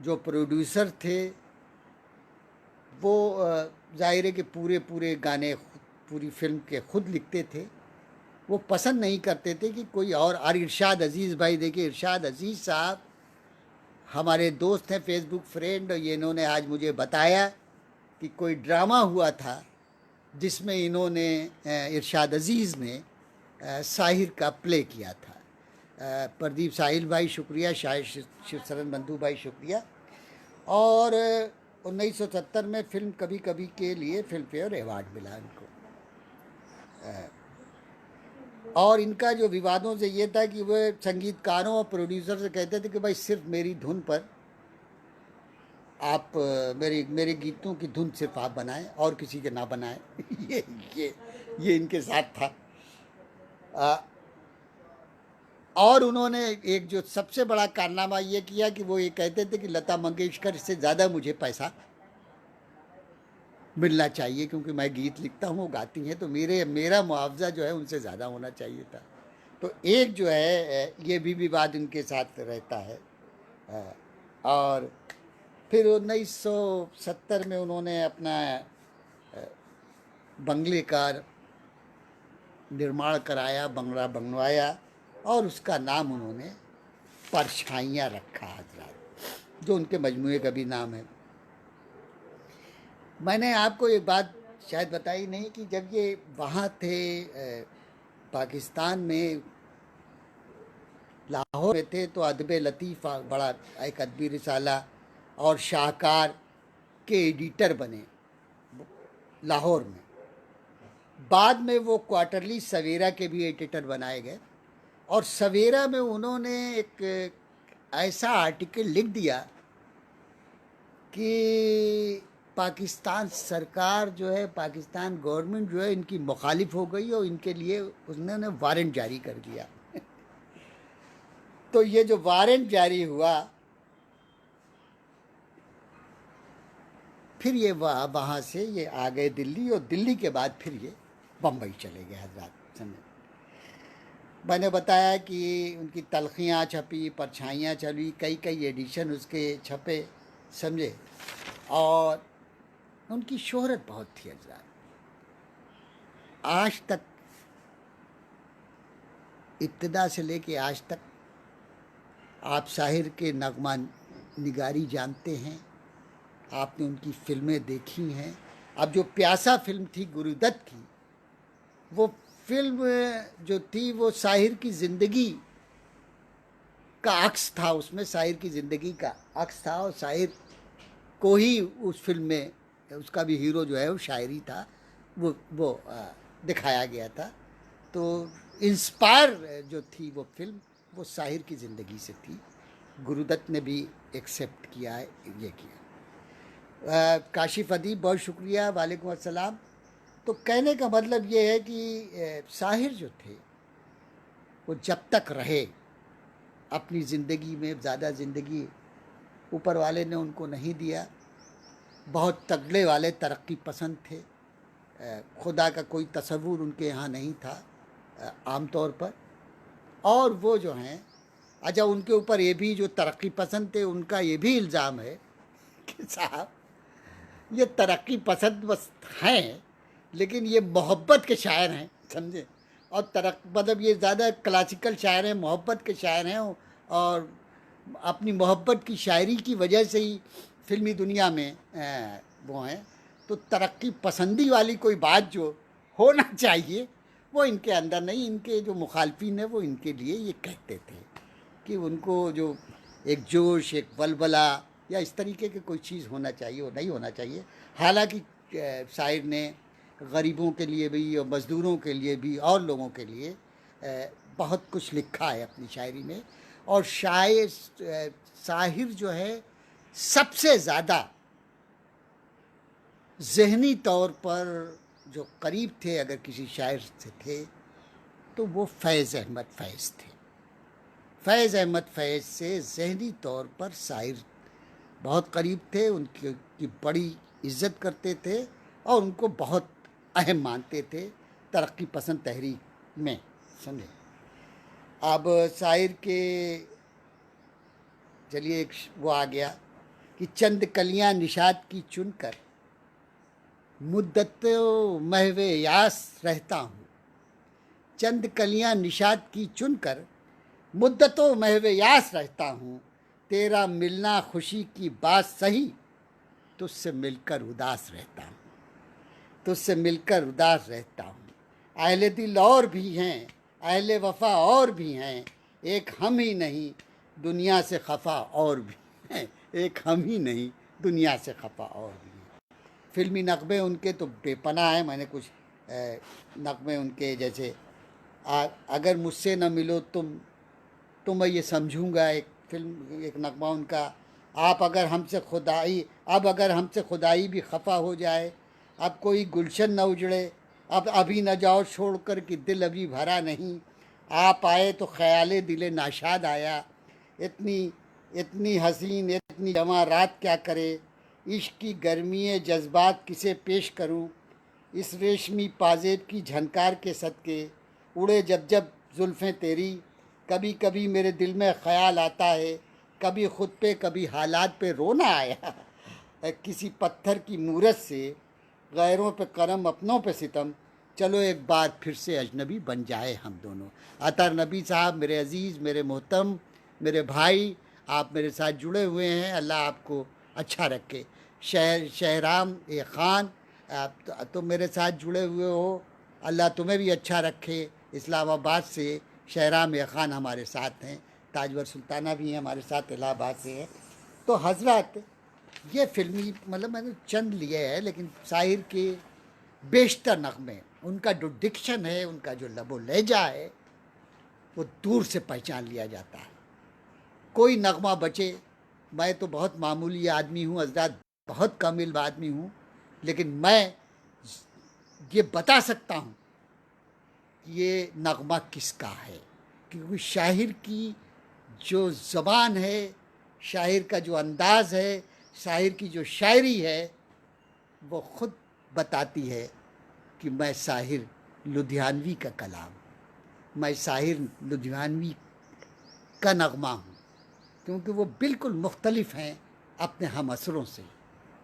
जो प्रोड्यूसर थे, वो जाहिर है कि पूरे गाने पूरी फिल्म के खुद लिखते थे। वो पसंद नहीं करते थे कि कोई और इरशाद अज़ीज़ भाई, देखिए इरशाद अज़ीज़ साहब हमारे दोस्त हैं, फेसबुक फ्रेंड। ये इन्होंने आज मुझे बताया कि कोई ड्रामा हुआ था जिसमें इन्होंने इरशाद अज़ीज़ ने साहिर का प्ले किया था। प्रदीप साहिल भाई शुक्रिया, शायद शिवशरण बंधु भाई शुक्रिया। और 1970 में फिल्म कभी कभी के लिए फिल्म फेयर अवार्ड मिला इनको। और इनका जो विवादों से ये था कि वह संगीतकारों और प्रोड्यूसर से कहते थे कि भाई सिर्फ मेरी धुन पर आप मेरे गीतों की धुन सिर्फ आप बनाएं और किसी के ना बनाएं। ये इनके साथ था। और उन्होंने एक जो सबसे बड़ा कारनामा ये किया कि वो ये कहते थे कि लता मंगेशकर से ज़्यादा मुझे पैसा मिलना चाहिए, क्योंकि मैं गीत लिखता हूँ, वो गाती हैं, तो मेरा मुआवजा जो है उनसे ज़्यादा होना चाहिए था। तो एक जो है ये भी विवाद इनके साथ रहता है। और फिर 1970 में उन्होंने अपना बंगले का निर्माण कराया, बंगला बनवाया, और उसका नाम उन्होंने परछाइयाँ रखा हजरात, जो उनके मजमूए का भी नाम है। मैंने आपको एक बात शायद बताई नहीं कि जब ये वहाँ थे पाकिस्तान में, लाहौर में थे, तो अदब लतीफ़ा बड़ा एक अदबी रिसाला और शाहकार के एडिटर बने लाहौर में। बाद में वो क्वार्टरली सवेरा के भी एडिटर बनाए गए, और सवेरा में उन्होंने एक ऐसा आर्टिकल लिख दिया कि पाकिस्तान सरकार जो है, पाकिस्तान गवर्नमेंट जो है, इनकी मुखालिफ हो गई और इनके लिए उन्होंने वारंट जारी कर दिया। तो ये जो वारंट जारी हुआ, फिर ये वहाँ से ये आ गए दिल्ली, और दिल्ली के बाद फिर ये बम्बई चले गए हजरात। समझे, मैंने बताया कि उनकी तलखियाँ छपी, परछाइयाँ चली, कई एडिशन उसके छपे, समझे। और उनकी शोहरत बहुत थी हजरात। आज तक, इब्तिदा से लेके आज तक, आप साहिर के नगमा निगारी जानते हैं, आपने उनकी फिल्में देखी हैं। अब जो प्यासा फिल्म थी गुरुदत्त की, वो फिल्म जो थी वो साहिर की ज़िंदगी का अक्स था, उसमें साहिर की ज़िंदगी का अक्स था, और साहिर को ही उस फिल्म में, उसका भी हीरो जो है वो शायरी था, वो दिखाया गया था। तो इंस्पायर जो थी वो फिल्म, वो साहिर की ज़िंदगी से थी। गुरुदत्त ने भी एक्सेप्ट किया है, ये किया। काशिफ अदीब बहुत शुक्रिया, वालेकुम अस्सलाम। तो कहने का मतलब ये है कि साहिर जो थे वो जब तक रहे अपनी ज़िंदगी में, ज़्यादा ज़िंदगी ऊपर वाले ने उनको नहीं दिया। बहुत तगड़े वाले, तरक्की पसंद थे, खुदा का कोई तसव्वुर उनके यहाँ नहीं था आम तौर पर। और वो जो हैं, अच्छा, उनके ऊपर ये भी, जो तरक्की पसंद थे, उनका ये भी इल्ज़ाम है कि साहब ये तरक्की पसंद बस हैं, लेकिन ये मोहब्बत के शायर हैं, समझे। और मतलब ये ज़्यादा क्लासिकल शायर हैं, मोहब्बत के शायर हैं, और अपनी मोहब्बत की शायरी की वजह से ही फिल्मी दुनिया में वो हैं। तो तरक्की पसंदी वाली कोई बात जो होना चाहिए वो इनके अंदर नहीं। इनके जो मुखालफिन हैं वो इनके लिए ये कहते थे कि उनको जो एक जोश, एक बलबला, या इस तरीके की कोई चीज़ होना चाहिए, वो नहीं होना चाहिए। हालांकि शायर ने गरीबों के लिए भी और मज़दूरों के लिए भी और लोगों के लिए बहुत कुछ लिखा है अपनी शायरी में। और शाहिर जो है सबसे ज़्यादा ज़हनी तौर पर जो करीब थे अगर किसी शायर से थे तो वो फैज़ अहमद फैज़ थे। फैज़ अहमद फैज़ से ज़हनी तौर पर शायर बहुत करीब थे, उनकी की बड़ी इज़्ज़त करते थे और उनको बहुत अहम मानते थे तरक्की पसंद तहरीक में, समझे। अब शायर के चलिए एक वो आ गया कि चंद कलियां निशात की चुनकर मुद्दतों महवे यास रहता हूँ। चंद कलियां निशात की चुनकर मुद्दतों महवे यास रहता हूँ। तेरा मिलना खुशी की बात सही, तुझसे मिलकर उदास रहता हूँ। तुझसे मिलकर उदास रहता हूँ। अहले दिल और भी हैं, अहले वफा और भी हैं, एक हम ही नहीं दुनिया से खफा और भी हैं। एक हम ही नहीं दुनिया से खफा और भी हैं। फिल्मी नगमे उनके तो बेपनाह हैं। मैंने कुछ नगमे उनके जैसे अगर मुझसे न मिलो तुम तो मैं ये समझूंगा, एक फिल्म एक नगमा उनका। आप अगर हमसे खुदाई अब अगर हमसे खुदाई भी खफा हो जाए, अब कोई गुलशन न उजड़े, अब अभी न जाओ छोड़कर कि दिल अभी भरा नहीं। आप आए तो ख्याले दिले नाशाद आया। इतनी इतनी हसीन इतनी जवां रात क्या करे, इश्क की गर्मी जज्बात किसे पेश करूं। इस रेशमी पाजेब की झनकार के सदके उड़े जब जब जुल्फ़ें तेरी। कभी कभी मेरे दिल में ख्याल आता है, कभी खुद पे कभी हालात पे रोना आया। किसी पत्थर की मूरत से गैरों पे करम अपनों पे सितम, चलो एक बार फिर से अजनबी बन जाए हम दोनों। अतर नबी साहब मेरे अज़ीज़, मेरे मोहतरम, मेरे भाई, आप मेरे साथ जुड़े हुए हैं, अल्लाह आपको अच्छा रखे। शहराम ए ख़ान आप तो मेरे साथ जुड़े हुए हो, अल्लाह तुम्हें भी अच्छा रखे। इस्लामाबाद से शहराम ए ख़ान हमारे साथ हैं, ताजवर सुल्ताना भी हैं हमारे साथ, इलाहाबाद से है। तो हज़रत ये फिल्मी मतलब मैंने चंद लिए हैं, लेकिन शायर के बेशतर नगमे, उनका जो डिक्शन है, उनका जो लबो लहजा है, वो दूर से पहचान लिया जाता है। कोई नगमा बचे, मैं तो बहुत मामूली आदमी हूँ हज़रत, बहुत कम इल्म आदमी हूँ, लेकिन मैं ये बता सकता हूँ कि ये नगमा किसका है। क्योंकि शायर की जो ज़बान है, शायर का जो अंदाज़ है, शायर की जो शायरी है, वो ख़ुद बताती है कि मैं शाहिर लुधियानवी का कलाम, मैं शाहिर लुधियानवी का नगमा हूँ। क्योंकि वो बिल्कुल मुख्तलिफ हैं अपने हम असरों से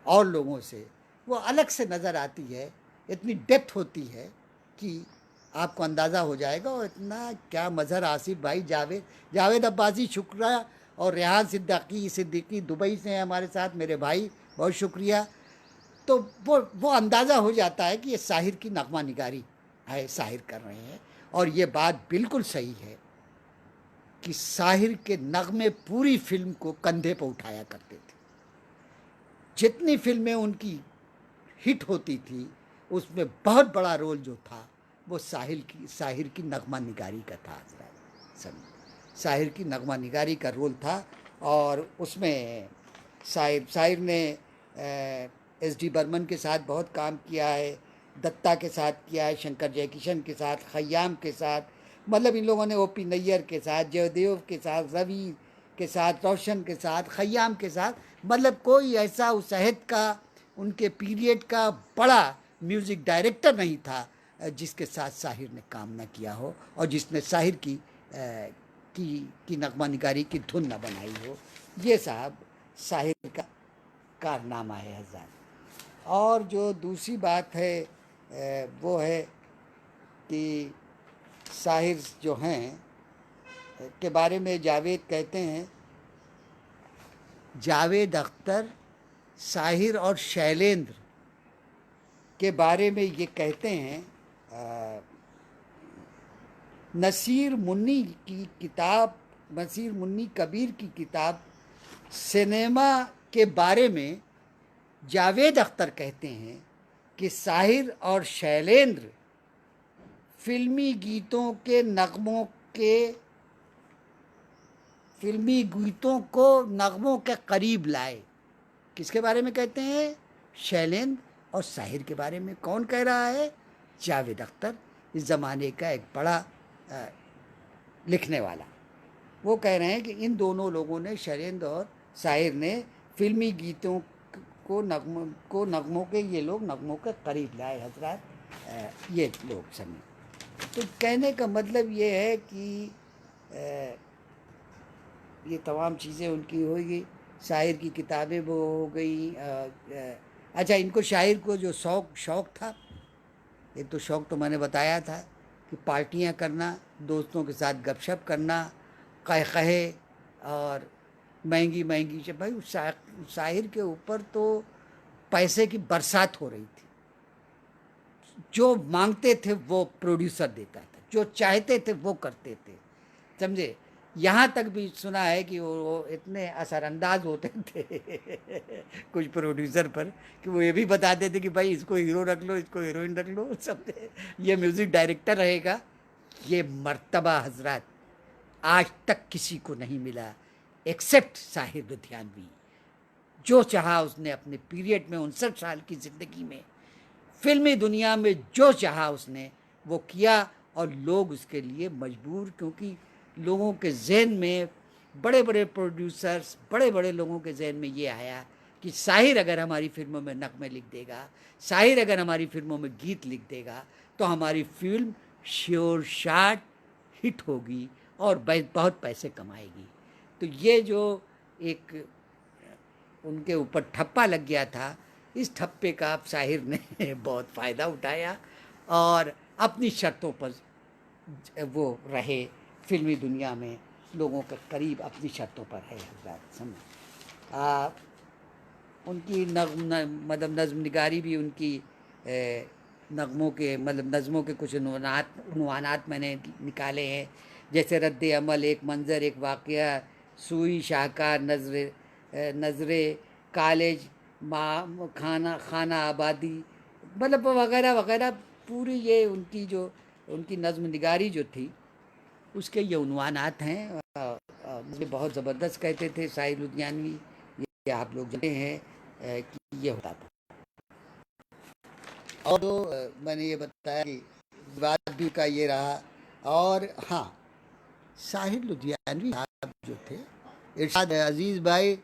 और लोगों से, वो अलग से नज़र आती है। इतनी डेप्थ होती है कि आपको अंदाज़ा हो जाएगा। और इतना क्या मज़हर आसिफ भाई, जावेद अब्बासी शुक्रिया, और रेहान सिद्दीकी दुबई से हैं हमारे साथ, मेरे भाई, बहुत शुक्रिया। तो वो अंदाज़ा हो जाता है कि ये शाहिर की नगमा निगारी है, शाहिर कर रहे हैं। और ये बात बिल्कुल सही है कि शाहिर के नगमे पूरी फिल्म को कंधे पर उठाया करते थे। जितनी फिल्में उनकी हिट होती थी, उसमें बहुत बड़ा रोल जो था वो शाहिर की नगमा निगारी का था। शाहिर की नगमा निगारी का रोल था। और उसमें शाहिर ने एस.डी. बर्मन के साथ बहुत काम किया है, दत्ता के साथ किया है, शंकर जयकिशन के साथ, खय्याम के साथ, मतलब इन लोगों ने ओ.पी. नैयर के साथ, जयदेव के साथ, रवि के साथ, रोशन के साथ, खय्याम के साथ, मतलब कोई ऐसा उस अहद का, उनके पीरियड का बड़ा म्यूज़िक डायरेक्टर नहीं था जिसके साथ शाहिर ने काम न किया हो और जिसने शाहिर की नगमा निगारी की धुन न बनाई हो। ये साहब शाहिर का कारनामा है हज़रत। और जो दूसरी बात है वो है कि शाहिर जो हैं के बारे में जावेद कहते हैं, जावेद अख्तर, शाहिर और शैलेंद्र के बारे में ये कहते हैं, नसीर मुन्नी कबीर की किताब सिनेमा के बारे में जावेद अख्तर कहते हैं कि साहिर और शैलेंद्र फिल्मी गीतों के नगमों के फिल्मी गीतों को नगमों के करीब लाए। किसके बारे में कहते हैं? शैलेंद्र और साहिर के बारे में। कौन कह रहा है? जावेद अख्तर, इस ज़माने का एक बड़ा लिखने वाला। वो कह रहे हैं कि इन दोनों लोगों ने, शैलेंद्र और साहिर ने, फिल्मी गीतों को नगमों के, ये लोग नगमों के करीब लाए हजरात, ये लोग समय। तो कहने का मतलब ये है कि ये तमाम चीज़ें उनकी होगी। शायर की किताबें वो हो गई। अच्छा, इनको शायर को जो शौक़ था, एक तो शौक़ तो मैंने बताया था कि पार्टियां करना, दोस्तों के साथ गपशप करना, कहे और महंगी महंगी से। भाई शायर के ऊपर तो पैसे की बरसात हो रही थी। जो मांगते थे वो प्रोड्यूसर देता था, जो चाहते थे वो करते थे, समझे। यहाँ तक भी सुना है कि वो इतने असरअंदाज होते थे कुछ प्रोड्यूसर पर कि वो ये भी बताते थे कि भाई इसको हीरो रख लो, इसको हीरोइन रख लो, समझे, ये म्यूज़िक डायरेक्टर रहेगा। ये मर्तबा हजरत आज तक किसी को नहीं मिला एक्सेप्ट साहिर लुधियानवी। जो चाहा उसने अपने पीरियड में, 59 साल की ज़िंदगी में, फिल्मी दुनिया में जो चाहा उसने वो किया, और लोग उसके लिए मजबूर, क्योंकि लोगों के जहन में, बड़े बड़े प्रोड्यूसर्स, बड़े बड़े लोगों के जहन में ये आया कि साहिर अगर हमारी फिल्मों में नगमे लिख देगा, साहिर अगर हमारी फिल्मों में गीत लिख देगा, तो हमारी फिल्म श्योर शॉट हिट होगी और बहुत पैसे कमाएगी। तो ये जो एक उनके ऊपर ठप्पा लग गया था, इस ठप्पे का अब साहिर ने बहुत फ़ायदा उठाया और अपनी शर्तों पर वो रहे, फिल्मी दुनिया में लोगों के करीब अपनी शर्तों पर है हजरत, समझ। उनकी मतलब नज़्म निगारी भी, उनकी नगमों के, मतलब नज़मों के कुछ उन्वानात मैंने निकाले हैं, जैसे रद्द अमल, एक मंज़र, एक वाक़या, सुई शाहकार, नज़रे, कॉलेज, खाना आबादी, मतलब वगैरह वगैरह। पूरी ये उनकी जो उनकी नज़्म निगारी जो थी, उसके ये उन्वानात हैं। मुझे बहुत ज़बरदस्त कहते थे साहिर लुधियानवी, ये आप लोग जानते हैं कि ये होता था। और तो मैंने ये बताया कि विवाद भी का ये रहा। और हाँ, साहिर लुधियानवी साहब जो थे, इरशाद अजीज़ भाई,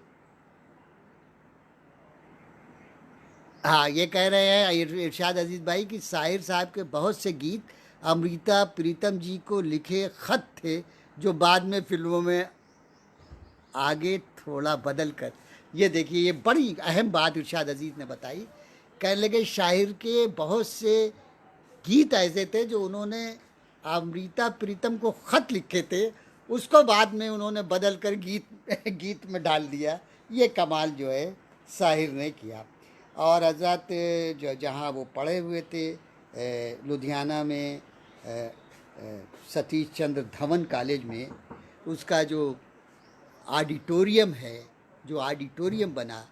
हाँ, ये कह रहे हैं इरशाद अजीज़ भाई कि साहिर साहब के बहुत से गीत अमृता प्रीतम जी को लिखे ख़त थे, जो बाद में फिल्मों में आगे थोड़ा बदल कर। ये देखिए, ये बड़ी अहम बात इरशाद अजीज़ ने बताई। कहने लगे शाहिर के बहुत से गीत ऐसे थे जो उन्होंने अमृता प्रीतम को ख़त लिखे थे, उसको बाद में उन्होंने बदल कर गीत में डाल दिया। ये कमाल जो है साहिर ने किया। और हजरत जो जहाँ वो पढ़े हुए थे लुधियाना में, सतीश चंद्र धवन कॉलेज में, उसका जो ऑडिटोरियम है, जो ऑडिटोरियम बना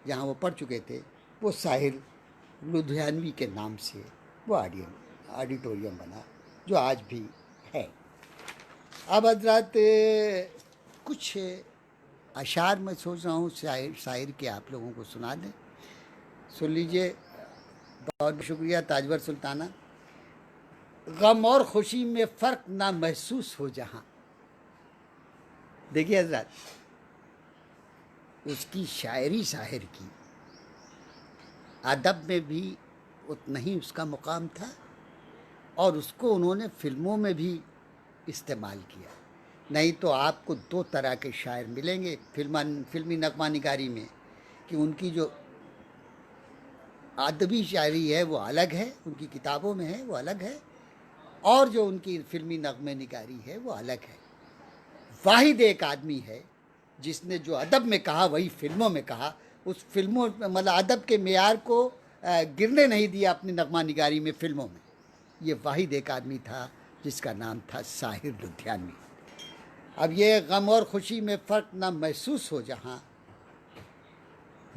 जहाँ वो पढ़ चुके थे, वो साहिर लुधियानवी के नाम से वो ऑडिटोरियम बना, जो आज भी है। अब हजरत कुछ अशार मैं सोच रहा हूँ शायर के आप लोगों को सुना दें, सुन लीजिए। बहुत शुक्रिया ताजवर सुल्ताना। गम और खुशी में फ़र्क ना महसूस हो जहाँ। देखिए हजरत, उसकी शायरी शायर की, अदब में भी उतना ही उसका मुकाम था, और उसको उन्होंने फिल्मों में भी इस्तेमाल किया। नहीं तो आपको दो तरह के शायर मिलेंगे फिल्मी नगमा निगारी में, कि उनकी जो अदबी शायरी है वो अलग है, उनकी किताबों में है वो अलग है, और जो उनकी फिल्मी नगमे निगारी है वो अलग है। वाहिद एक आदमी है जिसने जो अदब में कहा वही फिल्मों में कहा, उस फिल्मों मतलब अदब के मेयार को गिरने नहीं दिया अपनी नगमा निगारी में, फिल्मों में। ये वाहिद एक आदमी था जिसका नाम था साहिर लुधियानवी। अब ये गम और खुशी में फ़र्क ना महसूस हो जहाँ,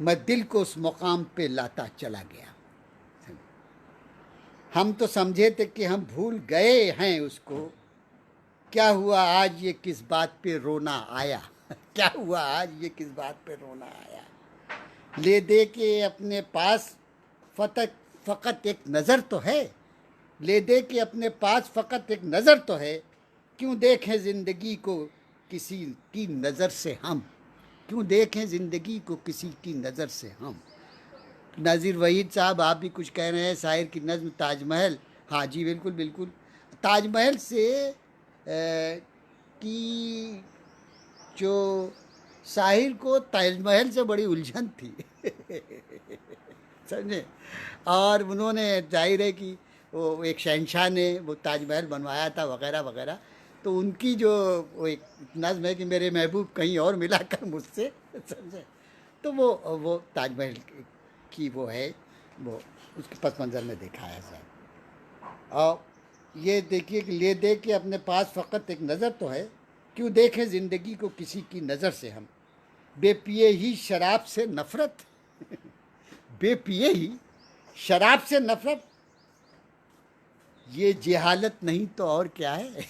मैं दिल को उस मुकाम पे लाता चला गया। हम तो समझे थे कि हम भूल गए हैं उसको, क्या हुआ आज ये किस बात पे रोना आया। क्या हुआ आज ये किस बात पे रोना आया। ले दे के अपने पास फ़कत एक नज़र तो है, ले दे के अपने पास फ़कत एक नज़र तो है, क्यों देखें ज़िंदगी को किसी की नज़र से हम, क्यों देखें ज़िंदगी को किसी की नज़र से हम। नाज़िर वहीद साहब, आप भी कुछ कह रहे हैं, शायर की नज़्म ताजमहल। हाँ जी, बिल्कुल बिल्कुल। ताजमहल से कि जो शाहिर को ताजमहल से बड़ी उलझन थी। समझे। और उन्होंने जाहिर है कि वो एक शहनशाह ने वो ताजमहल बनवाया था वगैरह वगैरह, तो उनकी जो वो एक नज़्म है कि मेरे महबूब कहीं और मिला कर मुझसे, समझे, तो वो ताजमहल की वो है, वो उसके पस मंज़र में देखा है साहब। और ये देखिए कि ले दे के अपने पास फ़कत एक नज़र तो है, क्यों देखें ज़िंदगी को किसी की नज़र से हम। बेपिए ही शराब से नफ़रत, बेपिए ही शराब से नफ़रत, ये जहालत नहीं तो और क्या है।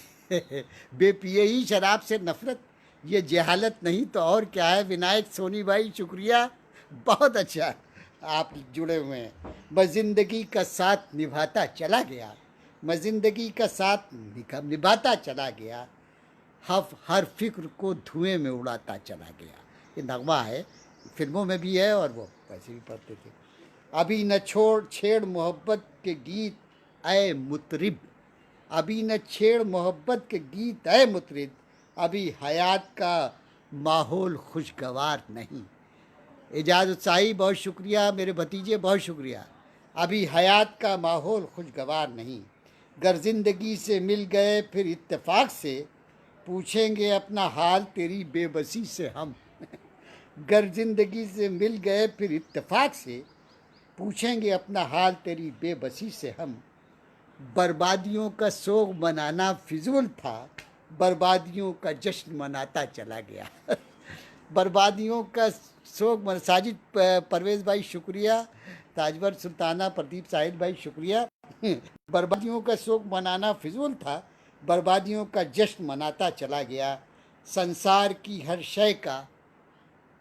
बेपिए ही शराब से नफ़रत, ये जहालत नहीं तो और क्या है। विनायक सोनी भाई शुक्रिया, बहुत अच्छा आप जुड़े हुए हैं। मैं ज़िंदगी का साथ निभाता चला गया, मैं ज़िंदगी का साथ निभाता चला गया, हर फिक्र को धुएं में उड़ाता चला गया। ये नगमा है, फिल्मों में भी है और वो वैसे भी पढ़ते थे। अभी न छोड़ छेड़ मोहब्बत के गीत ऐ मुतरिब, अभी न छेड़ मोहब्बत के गीत ऐ मुतरिब, अभी हयात का माहौल खुशगवार नहीं। एजाज उत्साही बहुत शुक्रिया, मेरे भतीजे बहुत शुक्रिया। अभी हयात का माहौल खुशगवार नहीं, गर जिंदगी से मिल गए फिर इत्तेफाक से, पूछेंगे अपना हाल तेरी बेबसी से हम। गर जिंदगी से मिल गए फिर इत्तेफाक से, पूछेंगे अपना हाल तेरी बेबसी से हम। बर्बादियों का सोग मनाना फिजूल था, बर्बादियों का जश्न मनाता चला गया। बर्बादियों का शोक मन। साजिद परवेज़ भाई शुक्रिया, ताजवर सुल्ताना प्रदीप साहिल भाई शुक्रिया। बर्बादियों का शोक मनाना फिजूल था, बर्बादियों का जश्न मनाता चला गया। संसार की हर शय का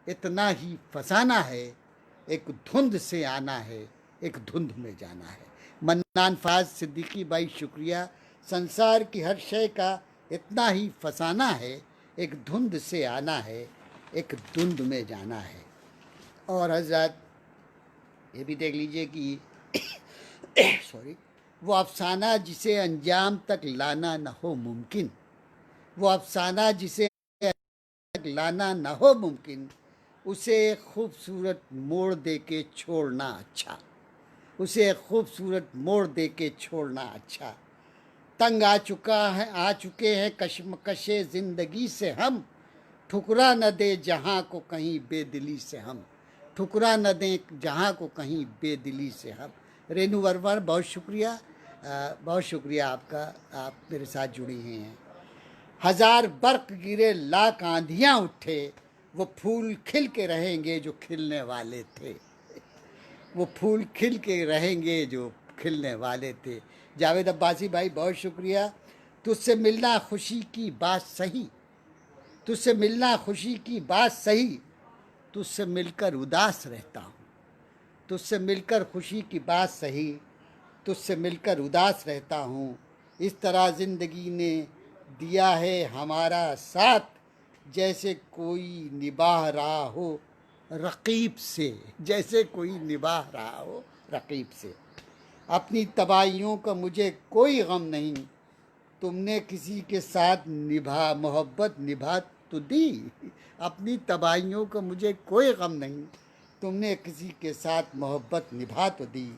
इतना ही फसाना है, एक धुंध से आना है, एक धुंध में जाना है। मन्नान फाज सिद्दीकी भाई शुक्रिया। संसार की हर शय का इतना ही फसाना है, एक धुंध से आना है, एक धुंध में जाना है। और हजरत ये भी देख लीजिए कि सॉरी, वो अफसाना जिसे अंजाम तक लाना न हो मुमकिन, वो अफसाना जिसे तक लाना न हो मुमकिन, उसे खूबसूरत मोड़ दे के छोड़ना अच्छा, उसे खूबसूरत मोड़ दे के छोड़ना अच्छा। तंग आ चुके हैं कशमकशे ज़िंदगी से हम, ठुकरा न दे जहाँ को कहीं बेदिली से हम, ठुकरा न दें जहाँ को कहीं बेदिली से हम। रेनू वर्मा बहुत शुक्रिया, बहुत शुक्रिया आपका, आप मेरे साथ जुड़ी हैं। हजार बर्क गिरे लाख आंधियाँ उठे, वो फूल खिल के रहेंगे जो खिलने वाले थे, वो फूल खिल के रहेंगे जो खिलने वाले थे। जावेद अब्बासी भाई बहुत शुक्रिया। तुझसे मिलना खुशी की बात सही, तुझसे मिलना खुशी की बात सही, तुझसे मिलकर उदास रहता हूँ, तुझसे मिलकर खुशी की बात सही, तुझसे मिलकर उदास रहता हूँ। इस तरह ज़िंदगी ने दिया है हमारा साथ, जैसे कोई निभाह रहा हो रकीब से, जैसे कोई निभाह रहा हो रकीब से। अपनी तबाहियों का मुझे कोई गम नहीं, तुमने किसी के साथ निभा मोहब्बत निभा तो दी। अपनी तबाहियों का मुझे कोई गम नहीं, तुमने किसी के साथ मोहब्बत निभा तो दी।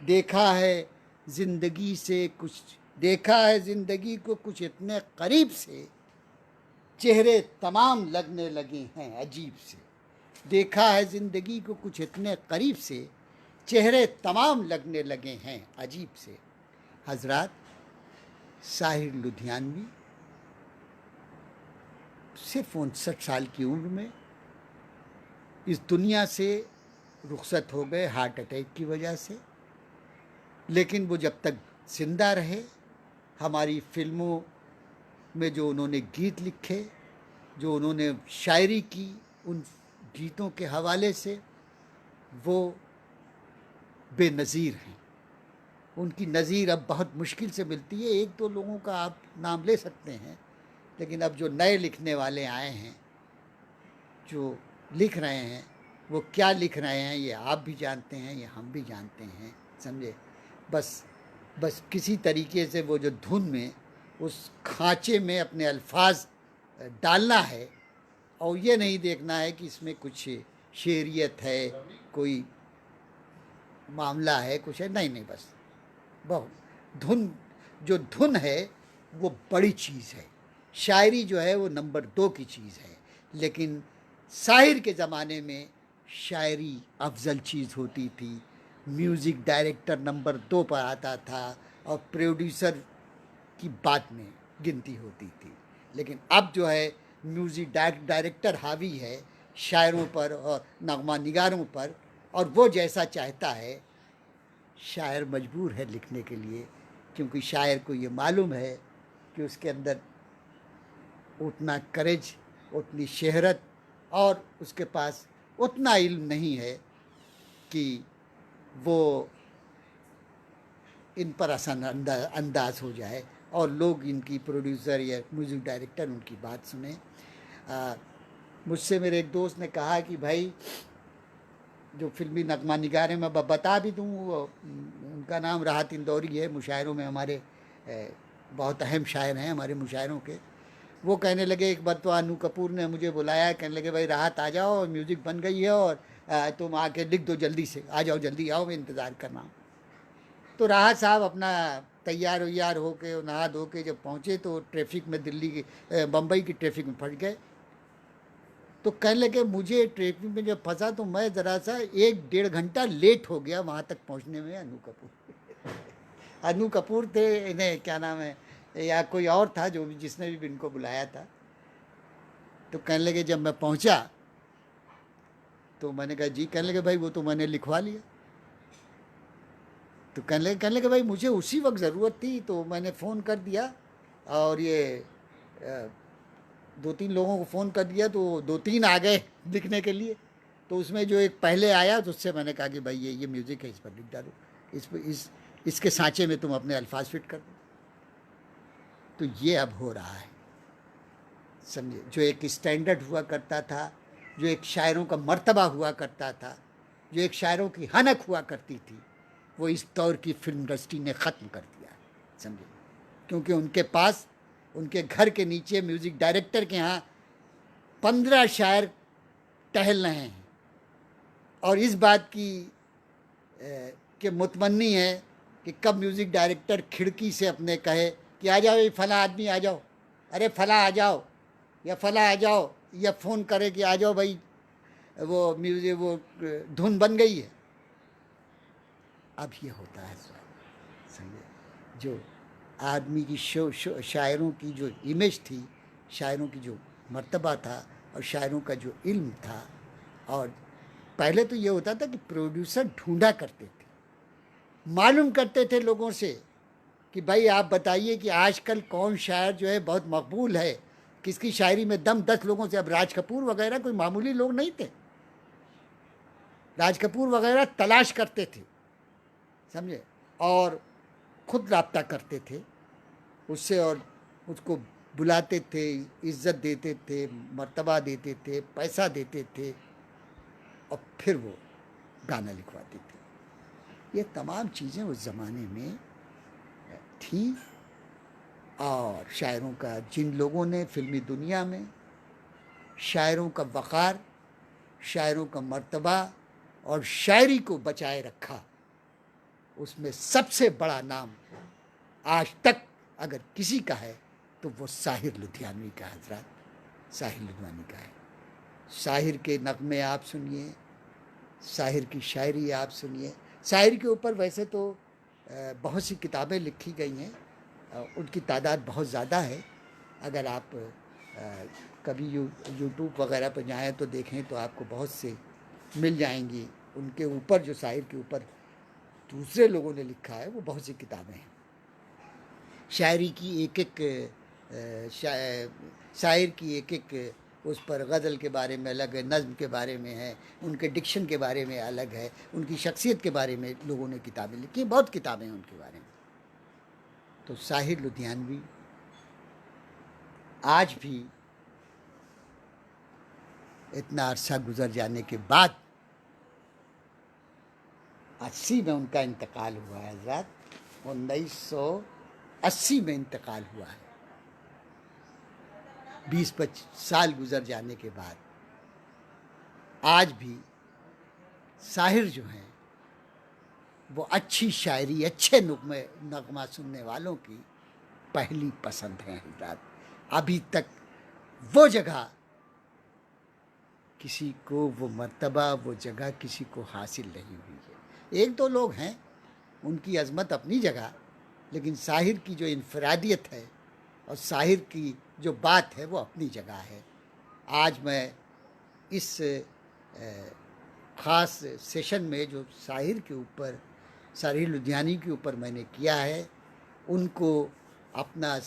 देखा है ज़िंदगी से कुछ, देखा है ज़िंदगी को कुछ इतने करीब से, चेहरे तमाम लगने लगे हैं अजीब से। देखा है ज़िंदगी को कुछ इतने करीब से, चेहरे तमाम लगने लगे हैं अजीब से। हजरात, साहिर लुधियानवी सिर्फ 59 साल की उम्र में इस दुनिया से रुखसत हो गए हार्ट अटैक की वजह से। लेकिन वो जब तक जिंदा रहे, हमारी फिल्मों में जो उन्होंने गीत लिखे, जो उन्होंने शायरी की, उन गीतों के हवाले से वो बेनज़ीर हैं। उनकी नज़ीर अब बहुत मुश्किल से मिलती है। एक दो लोगों का आप नाम ले सकते हैं, लेकिन अब जो नए लिखने वाले आए हैं, जो लिख रहे हैं, वो क्या लिख रहे हैं ये आप भी जानते हैं, ये हम भी जानते हैं, समझे। बस किसी तरीके से वो जो धुन में, उस खांचे में अपने अल्फाज डालना है, और ये नहीं देखना है कि इसमें कुछ शेरियत है, कोई मामला है, कुछ है, नहीं, बस बहुत जो धुन है वो बड़ी चीज़ है। शायरी जो है वो नंबर 2 की चीज़ है। लेकिन शायर के ज़माने में शायरी अफजल चीज़ होती थी। म्यूज़िक डायरेक्टर नंबर 2 पर आता था और प्रोड्यूसर की बात में गिनती होती थी। लेकिन अब जो है म्यूज़िक डायरेक्टर हावी है शायरों पर और नगमा निगारों पर, और वो जैसा चाहता है शायर मजबूर है लिखने के लिए, क्योंकि शायर को ये मालूम है कि उसके अंदर उतना करेज, उतनी शहरत और उसके पास उतना इल्म नहीं है कि वो इन पर आसान अंदाज हो जाए और लोग इनकी प्रोड्यूसर या म्यूज़िक डायरेक्टर उनकी बात सुने। मुझसे मेरे एक दोस्त ने कहा कि भाई जो फिल्मी नगमा निगार है, मैं बता भी दूँ, उनका नाम राहत इंदौरी है, मुशायरों में हमारे बहुत अहम शायर हैं हमारे मुशायरों के। वो कहने लगे, एक बार तो अनु कपूर ने मुझे बुलाया, कहने लगे भाई राहत आ जाओ, म्यूज़िक बन गई है और तुम आके लिख दो, जल्दी से आ जाओ, जल्दी आओ, मैं इंतज़ार कर रहा हूँ। तो राहत साहब अपना तैयार वैयार होके नहा धो के जब पहुँचे तो ट्रैफिक में, दिल्ली की बम्बई की ट्रैफिक में फंस गए। तो कहने लगे मुझे ट्रैफिक में जब फंसा तो मैं ज़रा सा 1-1.5 घंटा लेट हो गया वहाँ तक पहुँचने में। अनु कपूर थे, इन्हें क्या नाम है, या कोई और था जो भी, जिसने भी इनको बुलाया था। तो कहने लगे जब मैं पहुँचा तो मैंने कहा जी। कहने लगे भाई वो तो मैंने लिखवा लिया। तो कहने लगे भाई मुझे उसी वक्त ज़रूरत थी तो मैंने फ़ोन कर दिया, और ये 2-3 लोगों को फ़ोन कर दिया तो 2-3 आ गए लिखने के लिए। तो उसमें जो एक पहले आया तो उससे मैंने कहा कि भाई ये म्यूज़िक है, इस पर लिख डालो, इसके सांचे में तुम अपने अल्फाज फिट कर दो। तो ये अब हो रहा है, समझे। जो एक स्टैंडर्ड हुआ करता था, जो एक शायरों का मर्तबा हुआ करता था, जो एक शायरों की हनक हुआ करती थी, वो इस दौर की फिल्म इंडस्ट्री ने ख़त्म कर दिया, समझे। क्योंकि उनके पास, उनके घर के नीचे म्यूज़िक डायरेक्टर के यहाँ 15 शायर टहल रहे हैं और इस बात की कि मुतमन्नी है कि कब म्यूज़िक डायरेक्टर खिड़की से अपने कहे कि आ जाओ, ये फला आदमी आ जाओ, अरे फला आ जाओ, या फला आ जाओ, या फ़ोन करे कि आ जाओ भाई, वो म्यूज़िक, वो धुन बन गई है। अब ये होता है, समझे। जो आदमी की शायरों की जो इमेज थी, शायरों की जो मर्तबा था और शायरों का जो इल्म था, और पहले तो ये होता था कि प्रोड्यूसर ढूंढा करते थे, मालूम करते थे लोगों से कि भाई आप बताइए कि आजकल कौन शायर जो है बहुत मकबूल है, किसकी शायरी में दम। 10 लोगों से। अब राज कपूर वगैरह कोई मामूली लोग नहीं थे। राज कपूर वगैरह तलाश करते थे, समझे, और खुद राब्ता करते थे उससे, और उसको बुलाते थे, इज्जत देते थे, मर्तबा देते थे, पैसा देते थे, और फिर वो गाना लिखवाते थे। ये तमाम चीज़ें उस ज़माने में थी। और शायरों का, जिन लोगों ने फिल्मी दुनिया में शायरों का वक़ार, शायरों का मर्तबा और शायरी को बचाए रखा, उसमें सबसे बड़ा नाम आज तक अगर किसी का है तो वो साहिर लुधियानवी का, हजरत साहिर लुधियानवी का है। साहिर के नगमे आप सुनिए, साहिर की शायरी आप सुनिए। शायरी के ऊपर वैसे तो बहुत सी किताबें लिखी गई हैं, उनकी तादाद बहुत ज़्यादा है। अगर आप कभी यूट्यूब वगैरह पर जाएं तो देखें तो आपको बहुत से मिल जाएंगी उनके ऊपर, जो शायर के ऊपर दूसरे लोगों ने लिखा है, वो बहुत सी किताबें हैं। शायरी की एक एक शायर की एक एक उस पर गज़ल के बारे में अलग है, नज़्म के बारे में है, उनके डिक्शन के बारे में अलग है, उनकी शख्सियत के बारे में लोगों ने किताबें लिखी, बहुत किताबें हैं उनके बारे में। तो साहिर लुधियानवी आज भी इतना अरसा गुजर जाने के बाद 80 में उनका इंतकाल हुआ है हज़रात, 1980 में इंतकाल हुआ है। 20-25 साल गुजर जाने के बाद आज भी साहिर जो हैं वो अच्छी शायरी, अच्छे नगमा सुनने वालों की पहली पसंद है हज़रात। अभी तक वो जगह किसी को, वो मर्तबा, वो जगह किसी को हासिल नहीं हुई है। एक दो लोग हैं, उनकी अज़मत अपनी जगह, लेकिन साहिर की जो इनफरादियत है और साहिर की जो बात है वो अपनी जगह है। आज मैं इस ख़ास सेशन में जो साहिर के ऊपर, साहिर लुधियानवी के ऊपर मैंने किया है, उनको अपना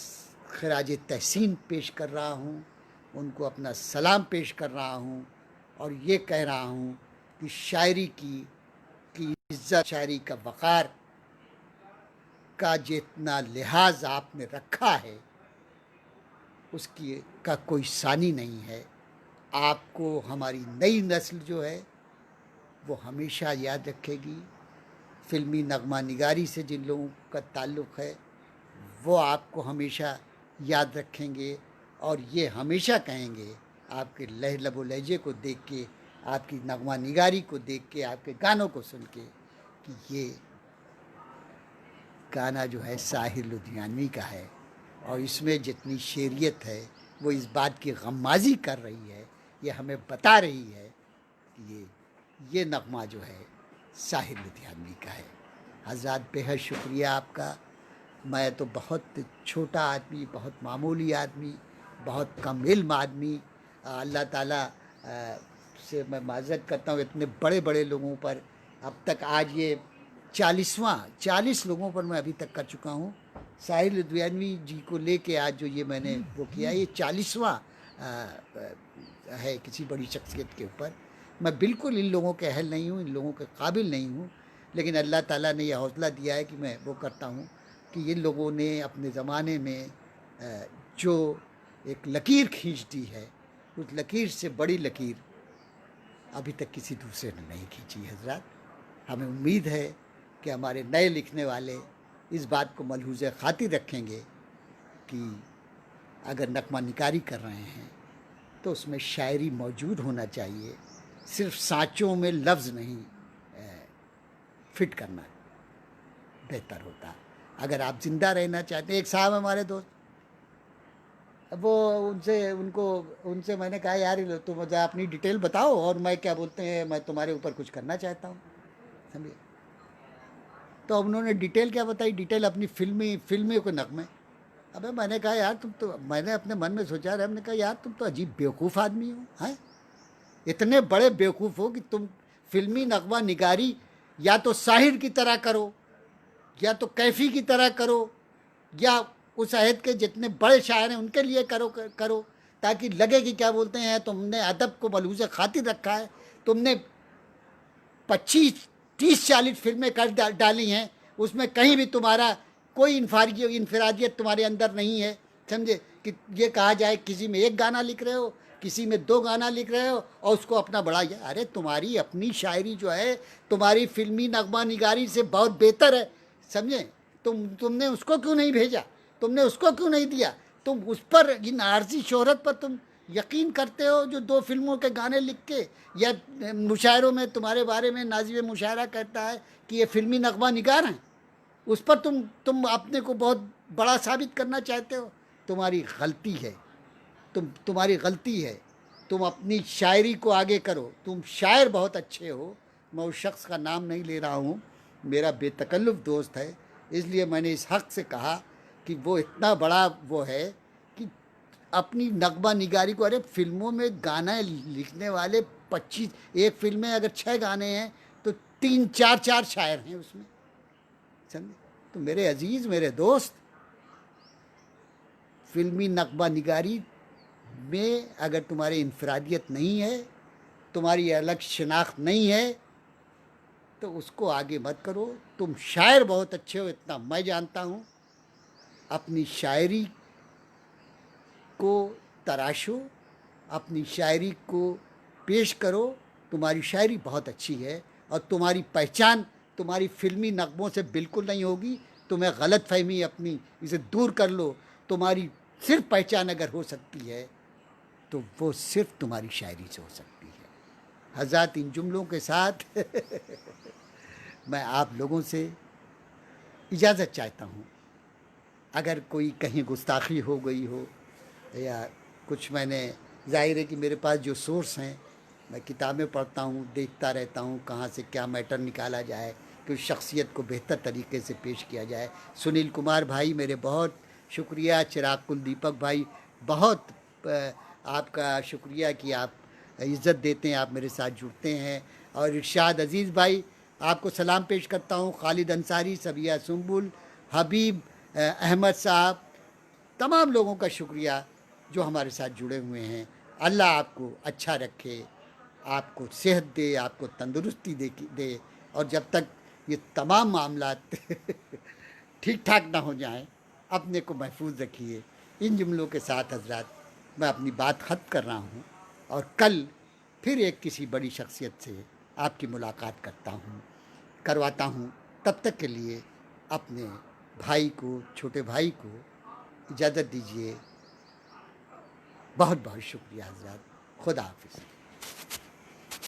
खराज तहसीन पेश कर रहा हूँ, उनको अपना सलाम पेश कर रहा हूँ और ये कह रहा हूँ कि शायरी की इज़्ज़त, शायरी का वक़ार का जितना लिहाज आपने रखा है उसकी का कोई सानी नहीं है। आपको हमारी नई नस्ल जो है वो हमेशा याद रखेगी। फ़िल्मी नगमा निगारी से जिन लोगों का ताल्लुक़ है वो आपको हमेशा याद रखेंगे और ये हमेशा कहेंगे, आपके लहब लहजे को देख के, आपकी नगमा निगारी को देख के, आपके गानों को सुन के, कि ये गाना जो है साहिर लुधियानवी का है और इसमें जितनी शेरियत है वो इस बात की गम्माज़ी कर रही है, ये हमें बता रही है कि ये नगमा जो है साहिर लुधियानवी का है। हज़रात बेहद शुक्रिया आपका। मैं तो बहुत छोटा आदमी, बहुत मामूली आदमी, बहुत कम इल्म आदमी, अल्लाह ताला से मैं माज़रत करता हूँ, इतने बड़े बड़े लोगों पर अब तक आज ये 40 लोगों पर मैं अभी तक कर चुका हूँ। साहिर लुधियानवी जी को लेके आज जो ये मैंने वो किया, ये 40वां है किसी बड़ी शख्सियत के ऊपर। मैं बिल्कुल इन लोगों के अहल नहीं हूँ, इन लोगों के काबिल नहीं हूँ, लेकिन अल्लाह ताला ने यह हौसला दिया है कि मैं वो करता हूँ कि इन लोगों ने अपने ज़माने में जो एक लकीर खींच दी है, उस लकीर से बड़ी लकीर अभी तक किसी दूसरे ने नहीं खींची हज़रात। हमें उम्मीद है कि हमारे नए लिखने वाले इस बात को मलहूज़ ख़ातिर रखेंगे कि अगर नगमा निगारी कर रहे हैं तो उसमें शायरी मौजूद होना चाहिए, सिर्फ सांचों में लफ्ज़ नहीं फिट करना बेहतर होता। अगर आप ज़िंदा रहना चाहते हैं, एक साहब हमारे दोस्त, वो उनसे मैंने कहा यार तुम मुझे अपनी डिटेल बताओ और मैं क्या बोलते हैं, मैं तुम्हारे ऊपर कुछ करना चाहता हूँ, समझे। तो उन्होंने डिटेल क्या बताई, डिटेल अपनी फिल्मी को नगमे। अबे मैंने कहा यार तुम तो, मैंने अपने मन में सोचा रहा, हमने कहा यार तुम तो अजीब बेवकूफ़ आदमी हो, हैं, इतने बड़े बेवकूफ़ हो कि तुम फिल्मी नगमा निगारी या तो साहिर की तरह करो, या तो कैफ़ी की तरह करो, या उस अहद के जितने बड़े शायर हैं उनके लिए करो ताकि लगे कि क्या बोलते हैं तुमने अदब को मलहूज़ ख़ातिर रखा है। तुमने 25, 30, 40 फिल्में कर डाली हैं, उसमें कहीं भी तुम्हारा कोई इनफरादियत तुम्हारे अंदर नहीं है, समझे। कि ये कहा जाए किसी में एक गाना लिख रहे हो, किसी में 2 गाना लिख रहे हो और उसको अपना बड़ा, अरे तुम्हारी अपनी शायरी जो है तुम्हारी फिल्मी नगमा निगारी से बहुत बेहतर है, समझे। तुमने उसको क्यों नहीं भेजा, तुमने उसको क्यों नहीं दिया, तुम उस पर, इन आर्जी शोहरत पर तुम यकीन करते हो जो 2 फिल्मों के गाने लिख के, या मुशायरों में तुम्हारे बारे में नाज़िम मुशायरा कहता है कि ये फिल्मी नगमा निगार हैं, उस पर तुम अपने को बहुत बड़ा साबित करना चाहते हो। तुम्हारी गलती है, तुम्हारी गलती है। तुम अपनी शायरी को आगे करो, तुम शायर बहुत अच्छे हो। मैं उस शख्स का नाम नहीं ले रहा हूँ, मेरा बेतकल्लुफ़ दोस्त है, इसलिए मैंने इस हक़ से कहा कि वो इतना बड़ा वो है कि अपनी नगमा निगारी को, अरे फिल्मों में गाना लिखने वाले 25, एक फिल्म में अगर 6 गाने हैं 3 4 शायर हैं उसमें, समझे। तो मेरे अजीज़, मेरे दोस्त, फिल्मी नक़बा निगारी में अगर तुम्हारी इनफरादियत नहीं है, तुम्हारी अलग शनाख्त नहीं है, तो उसको आगे मत करो। तुम शायर बहुत अच्छे हो, इतना मैं जानता हूँ। अपनी शायरी को तराशो, अपनी शायरी को पेश करो। तुम्हारी शायरी बहुत अच्छी है और तुम्हारी पहचान तुम्हारी फिल्मी नगमों से बिल्कुल नहीं होगी। तुम्हें गलत फहमी अपनी इसे दूर कर लो। तुम्हारी सिर्फ पहचान अगर हो सकती है तो वो सिर्फ तुम्हारी शायरी से हो सकती है। हज़रात, इन जुमलों के साथ मैं आप लोगों से इजाज़त चाहता हूँ। अगर कोई कहीं गुस्ताखी हो गई हो या कुछ, मैंने, जाहिर है कि मेरे पास जो सोर्स हैं, मैं किताबें पढ़ता हूँ, देखता रहता हूँ कहाँ से क्या मैटर निकाला जाए कि उस शख्सियत को बेहतर तरीके से पेश किया जाए। सुनील कुमार भाई, मेरे बहुत शुक्रिया। चिराग कुल दीपक भाई, बहुत आपका शुक्रिया कि आप इज़्ज़त देते हैं, आप मेरे साथ जुड़ते हैं। और इरशाद अज़ीज़ भाई, आपको सलाम पेश करता हूँ। खालिद अंसारी, सबिया सुंबुल, हबीब अहमद साहब, तमाम लोगों का शुक्रिया जो हमारे साथ जुड़े हुए हैं। अल्लाह आपको अच्छा रखे, आपको सेहत दे, आपको तंदुरुस्ती दे। और जब तक ये तमाम मामलात ठीक ठाक ना हो जाएं, अपने को महफूज रखिए। इन जुमलों के साथ हजरात, मैं अपनी बात ख़त्म कर रहा हूँ और कल फिर एक किसी बड़ी शख्सियत से आपकी मुलाकात करवाता हूँ। तब तक के लिए अपने भाई को, छोटे भाई को इजाज़त दीजिए। बहुत बहुत शुक्रिया हजरात। खुदा हाफिज़।